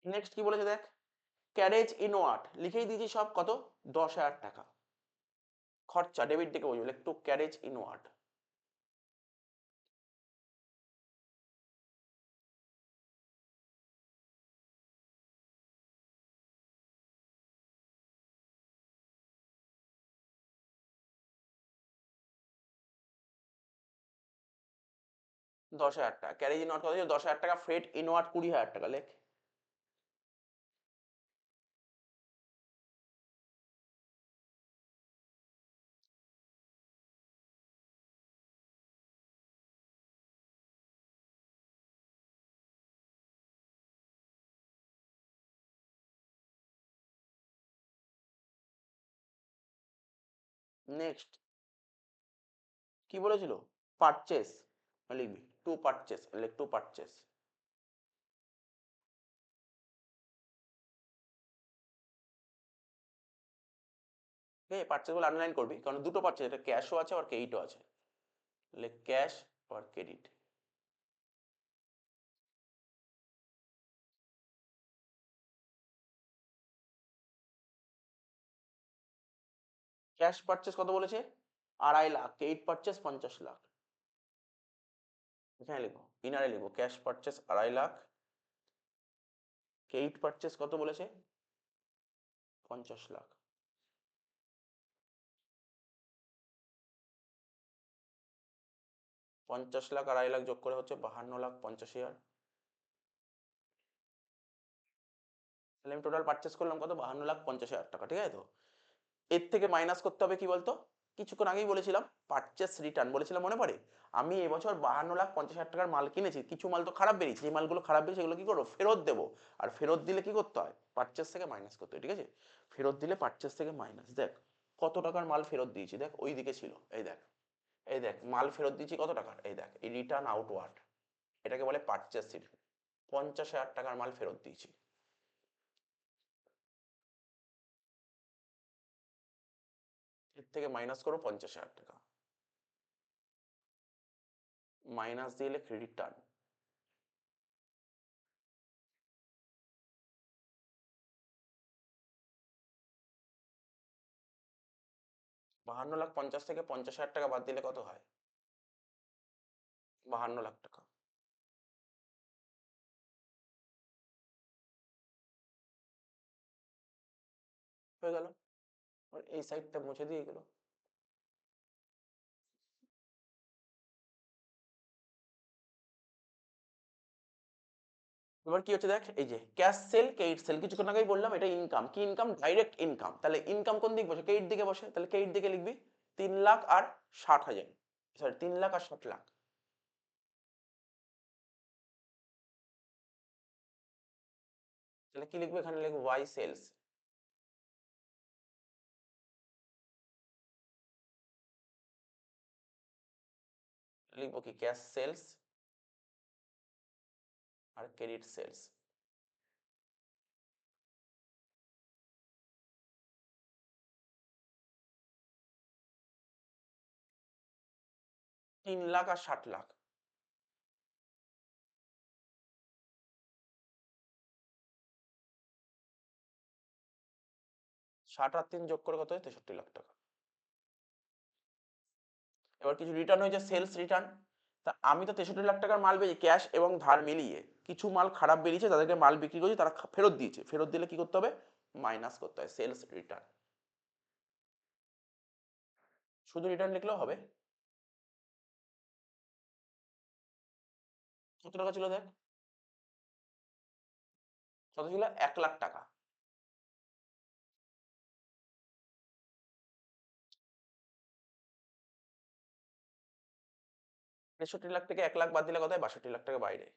নেক্সট কি বলেছে দেখ, ক্যারেজ ইনওয়ার্ড লিখেই দিয়েছি সব কত, 10,000 টাকা খরচা, ডেবিট দিকে বলবো লেখ টু ক্যারেজ ইনওয়ার্ড। দশ হাজার টাকা ক্যারেজ ইনওয়ার্ড কত ছিল, 10,000 টাকা, ফ্রেট ইনওয়ার্ড 20,000 টাকা লেখ। নেক্সট কি বলেছিল, পারচেস লিখবি টু পারচেস, লেখ টু পারচেস। ঠিক আছে, পারচেস গুলো আন্ডারলাইন করবি কারণ দুটো পারচেস, এটা ক্যাশও আছে আর ক্রেডিটও আছে, লেখ ক্যাশ আর ক্রেডিট। ক্যাশ পারচেস কত বলেছে, 2.5 লাখ, ক্রেডিট পারচেস 50 লাখ, এখানে লিখবো, ইনারে লিখবো cash purchase 2.5 lakh, credit purchase কত বলেছে 50 লাখ। 50 লাখ 2.5 লাখ যোগ করে হচ্ছে 52,50,000, তাহলে আমি টোটাল পারচেস করলাম কত, 52,50,000 টাকা, ঠিক আছে তো। এর থেকে মাইনাস করতে হবে কি বলতো, কিছুক্ষণ আগেই বলেছিলাম পারচেস রিটার্ন বলেছিলাম মনে পড়ে, আমি এবছর 52,50,000 টাকার মাল কিনেছি, কিছু মাল তো খারাপ বেরিয়েছে, যে মালগুলো খারাপ বেরিয়েছে সেগুলো কি করবো, ফেরত দেবো, আর ফেরত দিলে কি করতে হয়, পারচেস থেকে মাইনাস করতে হয়, ঠিক আছে, ফেরত দিলে পারচেস থেকে মাইনাস, দেখ কত টাকার মাল ফেরত দিয়েছি, দেখ ওই দিকে ছিল, এই দেখ, এই দেখ মাল ফেরত দিয়েছি কত টাকার, এই দেখ এই রিটার্ন আউটওয়ার্ড, এটাকে বলে পারচেস রিটার্ন, 50,000 টাকার মাল ফেরত দিয়েছি, এর থেকে মাইনাস করো 50,000 টাকা, মাইনাস দিলে ক্রেডিট টার্ন, 52,50,000 থেকে 50,000 টাকা বাদ দিলে কত হয়, 52 লাখ টাকা, হয়ে গেল, এই সাইডটা মুছে দিয়ে গেল। এবার কি হচ্ছে দেখ, এই যে ক্যাশ সেল ক্রেডিট সেল, কিছুক্ষণ আগেই বললাম এটা ইনকাম, কি ইনকাম, ডাইরেক্ট ইনকাম, তাহলে ইনকাম কোন দিকে বসে, ক্রেডিট দিকে বসে, তাহলে ক্রেডিট দিকে লিখবি 3,00,000 আর 60,000, সরি 3,00,000 আর 60,00,000, তাহলে কি লিখবো, এখানে লিখবো ওয়াই সেলস, লিখবো কি ক্যাশ সেলস আর ক্রেডিট সেলস, 3,00,000 আর 60,00,000, 60 আর 3 যোগ করে কত হয়, 63 লাখ টাকা। এবার কিছু রিটার্ন হয়েছে সেলস রিটার্ন। তা আমি তো 63 লাখ টাকার মাল বেরিয়ে ক্যাশ এবং ধার মিলিয়ে কিছু মাল খারাপ বেরিয়েছে, তাদেরকে মাল বিক্রি করেছে, তারা ফেরত দিয়েছে, ফেরত দিলে কি করতে হবে, মাইনাস করতে হয় সেলস রিটার্ন। শুধু রিটার্ন লিখলেও হবে। কত টাকা ছিল দেখ, কত ছিল, 1 লাখ টাকা। 63 লাখ থেকে 1 লাখ বাদ দিলে কত হয়, 62 লাখ টাকা বাইরে।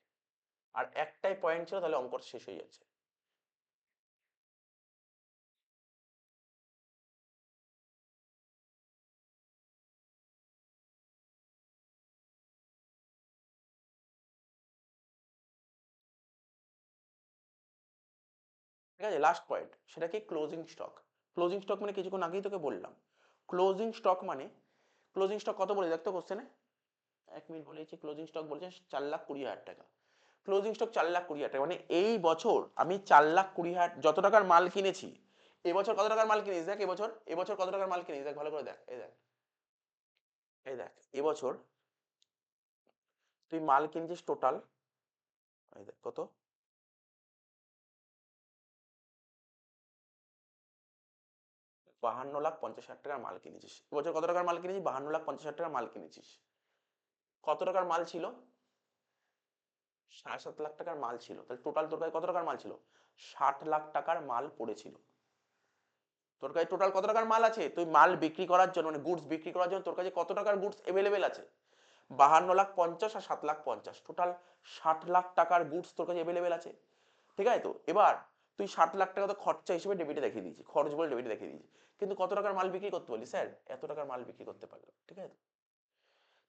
আর একটাই পয়েন্ট ছিল, তাহলে অঙ্কটা শেষ হয়ে যাচ্ছে। ঠিক আছে, লাস্ট পয়েন্ট, সেটা কি, ক্লোজিং স্টক। ক্লোজিং স্টক মানে কিছুক্ষণ আগেই তোকে বললাম, ক্লোজিং স্টক মানে, ক্লোজিং স্টক কত বলে দেখতো কোশ্চেনে, 1 মিনিট বলেছি, ক্লোজিং স্টক বলছে 4,20,000 টাকা। ক্লোজিং স্টক 4,20,000 টাকা, মানে এই বছর আমি 4,20,000 যত টাকার মাল কিনেছি, এবছর কত টাকার মাল কিনেছি দেখ, এবছর কত টাকার মাল কিনেছি দেখ, ভালো করে দেখ, এই দেখ, এই দেখ, এবছর তুই মাল কিনছিস টোটাল, এই দেখ কত, 52,50,000 টাকার মাল কিনেছিস। এবছর কত টাকার মাল কিনেছিস, 52,50,000 টাকার মাল কিনেছিস। কত টাকার মাল ছিল, 7.5 লাখ টাকার মাল ছিল, তাহলে টোটাল তোর কাছে কত টাকার মাল ছিল, 60 লাখ টাকার মাল পড়েছিল। তোর কাছে টোটাল কত টাকার মাল আছে, তুই মাল বিক্রি করার জন্য, মানে গুডস বিক্রি করার জন্য তোর কাছে কত টাকার গুডস এভেলেবেল আছে, 52,50,000 আর 7,50,000, টোটাল 60 লাখ টাকার গুডস তোর কাছে এভেলেবেল আছে। ঠিক আছে, তো এবার তুই 60 লাখ টাকা তো খরচা হিসেবে ডেবিটে দেখিয়ে দিয়েছি, খরচ বলে ডেবিটে দেখিয়ে দিয়েছি, কিন্তু কত টাকার মাল বিক্রি করতে বলি, স্যার এত টাকার মাল বিক্রি করতে পারলো। ঠিক আছে,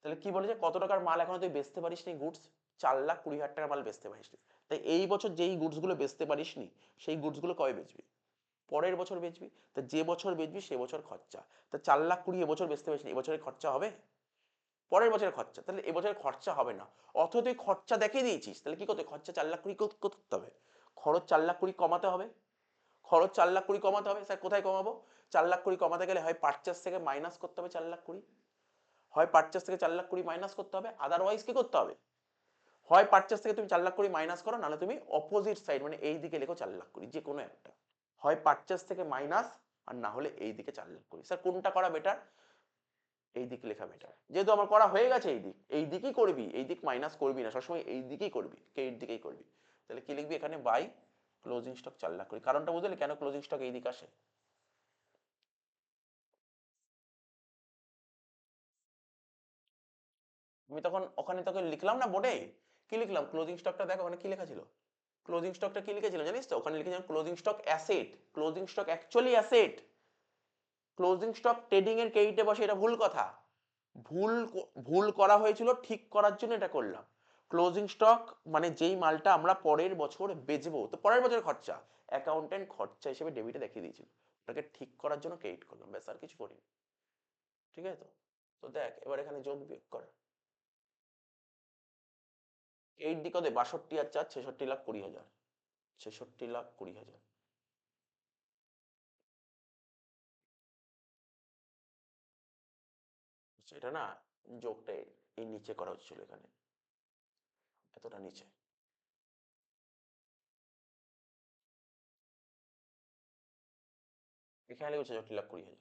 তাহলে কি বলেছে, কত টাকার মাল এখনো তুই বেচতে পারিস নি গুডস, 4,20,000 টাকার মাল বেচতে পারিস নি। তাই এই বছর যেই গুডস গুলো বেচতে পারিস নি, সেই গুডস গুলো কবে বেচবি, পরের বছর বেচবি। তা যে বছর বেচবি সে বছর খরচা, তা 4,20,000 এবছর বেচতে পারিস নি, এবছরের খরচা হবে, পরের বছরের খরচা, তাহলে এবছরের খরচা হবে না। অথচ তুই খরচা দেখিয়ে দিয়েছিস, তাহলে কি করতে, খরচা 4,20,000 করতে হবে, খরচ 4,20,000 কমাতে হবে, খরচ 4,20,000 কমাতে হবে। স্যার কোথায় কমাবো, 4,20,000 কমাতে গেলে হয় পারচেস থেকে মাইনাস করতে হবে 4,20,000, হয় পারচেস থেকে 4,20,000 মাইনাস করতে হবে, আদারওয়াইজ কি করতে হবে, হয় পারচেস থেকে তুমি 4,20,000 মাইনাস করো, নাহলে তুমি অপোজিট সাইড মানে এই দিকে লেখো 4,20,000, যে কোনো একটা, হয় পারচেস থেকে মাইনাস, আর না হলে এই দিকে 4,20,000। স্যার কোনটা করা বেটার, এই দিক লেখা বেটার, যেহেতু আমার করা হয়ে গেছে এই দিক, এই দিকই করবি, এই দিক মাইনাস করবি না, সবসময় এই দিকেই করবি, এই দিকেই করবি। তাহলে কি লিখবি এখানে, বাই ক্লোজিং স্টক 4,20,000, কারণটা বুঝলি কেন ক্লোজিং স্টক এই দিকে আসে। আমি তখন ওখানে তোকে লিখলাম না বোর্ডে, কি লিখলাম, ক্লোজিং স্টকটা দেখ ওখানে কি লেখা ছিল, ক্লোজিং স্টকটা কি লিখেছিল জানিস তো, ওখানে লিখেছিলাম closing stock asset, closing stock actually asset, closing stock trading এর ক্রেডিটে বসে, এটা ভুল কথা, ভুল ভুল করা হয়েছিল, ঠিক করার জন্য এটা করলাম। ক্লোজিং স্টক মানে যেই মালটা আমরা পরের বছর বেচবো, তো পরের বছর খরচা, অ্যাকাউন্টেন্ট খরচা হিসেবে ডেবিটে দেখিয়ে দিয়েছিল, ওটাকে ঠিক করার জন্য ক্রেডিট করলাম, ব্যাস আর কিছু করিনি। ঠিক আছে, তো তো দেখ এবার এখানে যোগ বিয়োগ কর, এইট দিকে দে, 62 আর 4 66,20,000, 66,20,000। সেটা না, যোগটা এই নিচে করা হচ্ছিল, এখানে এতটা নিচে, এখানে লিখে 66,20,000।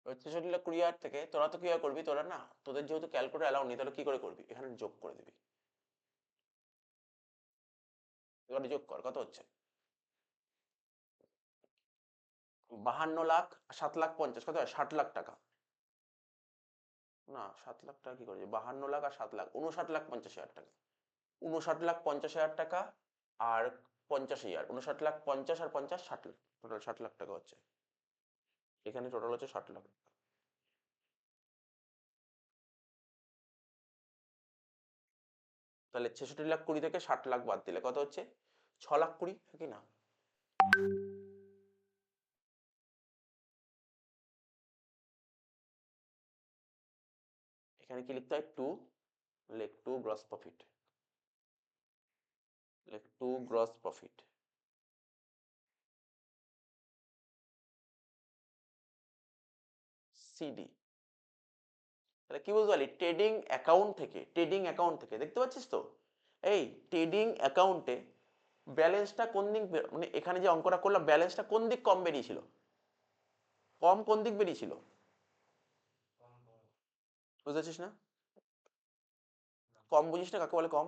66,20,000 থেকে তোরা তো কি করবি, তোরা না, তোদের যেহেতু ক্যালকুলেটর অ্যালাউ নেই, তাহলে কি করে করবি, এখানে যোগ করে দিবি, এবারে যোগ কর, কত হচ্ছে, 52 লাখ, 7,50,000 কত হয়, 60 লাখ টাকা, না 7 লাখ টাকা কি করেছে, 52 লাখ আর 7 লাখ, 59,50,000 টাকা, 59,50,000 টাকা, আর 50,000, 59,50,000 আর 50, 60 লাখ, টোটাল 60 লাখ টাকা হচ্ছে, এখানে টোটাল হচ্ছে 60 লাখ। তাহলে 66,20,000 থেকে 60 লাখ বাদ দিলে কত হচ্ছে, 6,20,000, কি না, এখানে কি লিখতে হয়, two leg 2 gross profit, leg 2 gross profit, CD। তাহলে কি বুঝতে পারলি, ট্রেডিং অ্যাকাউন্ট থেকে, ট্রেডিং অ্যাকাউন্ট থেকে দেখতে পাচ্ছিস তো, এই ট্রেডিং অ্যাকাউন্টে ব্যালেন্সটা কোন দিক মানে এখানে যে অঙ্কটা করলাম ব্যালেন্সটা কোন দিক কম বেরিয়েছিল, কম কোন দিক বেরিয়েছিল, বুঝতে পারছিস না? কম বুঝিস না কাকে বলে কম?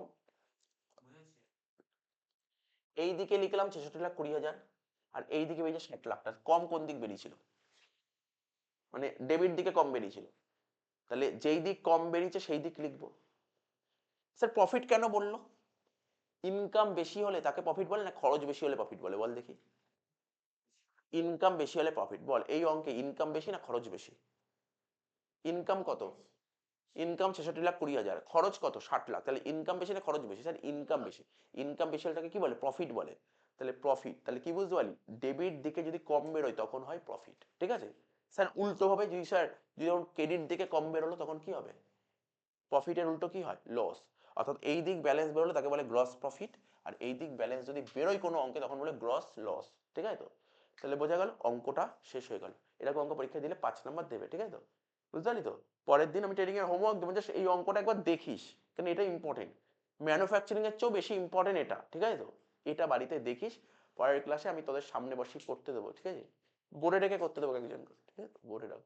এই দিকে লিখলাম 66,20,000 আর এই দিকে বেরিয়েছে 60 লাখ টাকা, কম কোন দিক বেরিয়েছিল, মানে ডেবিট দিকে কম বেরিয়েছিল। তাহলে যেই দিক কম বেরিয়েছে সেই দিক লিখবো। স্যার প্রফিট কেন বললো? ইনকাম বেশি হলে তাকে প্রফিট বলে না খরচ বেশি হলে প্রফিট বলে, বল দেখি। ইনকাম বেশি হলে প্রফিট, বল এই অঙ্কে ইনকাম বেশি না খরচ বেশি? ইনকাম কত? ইনকাম 66,20,000, খরচ কত 60 লাখ, তাহলে ইনকাম বেশি না খরচ বেশি? স্যার ইনকাম বেশি। ইনকাম বেশি হলে তাকে কি বলে, প্রফিট বলে। তাহলে প্রফিট, তাহলে কি বুঝতে পারলি, ডেবিট দিকে যদি কম বেরোয় তখন হয় প্রফিট, ঠিক আছে। স্যার উল্টো ভাবে যদি স্যার যদি ক্রেডিট দিকে কম বেরোলো তখন কি হবে, প্রফিটের উল্টো কি হয়, লস। অর্থাৎ এই দিক ব্যালেন্স বেরোলে তাকে বলে গ্রস প্রফিট, আর এই দিক ব্যালেন্স যদি বেরোয় কোনো অঙ্কে তখন বলে গ্রস লস, ঠিক আছে তো। তাহলে বোঝা গেল অঙ্কটা শেষ হয়ে গেল। এরকম অঙ্ক পরীক্ষা দিলে 5 নাম্বার দেবে, ঠিক আছে তো, বুঝতে পারলি তো। পরের দিন আমি ট্রেডিং এর হোমওয়ার্ক দেবো, জাস্ট এই অঙ্কটা একবার দেখিস, কারণ এটা ইম্পর্টেন্ট, ম্যানুফ্যাকচারিং এর চেয়েও বেশি ইম্পর্টেন্ট এটা, ঠিক আছে তো। এটা বাড়িতে দেখিস, পরের ক্লাসে আমি তোদের সামনে বসে করতে দেবো, ঠিক আছে। বোর্ডে রেখে করতে দেবো একজন, ঠিক আছে, বোর্ডে রাখ।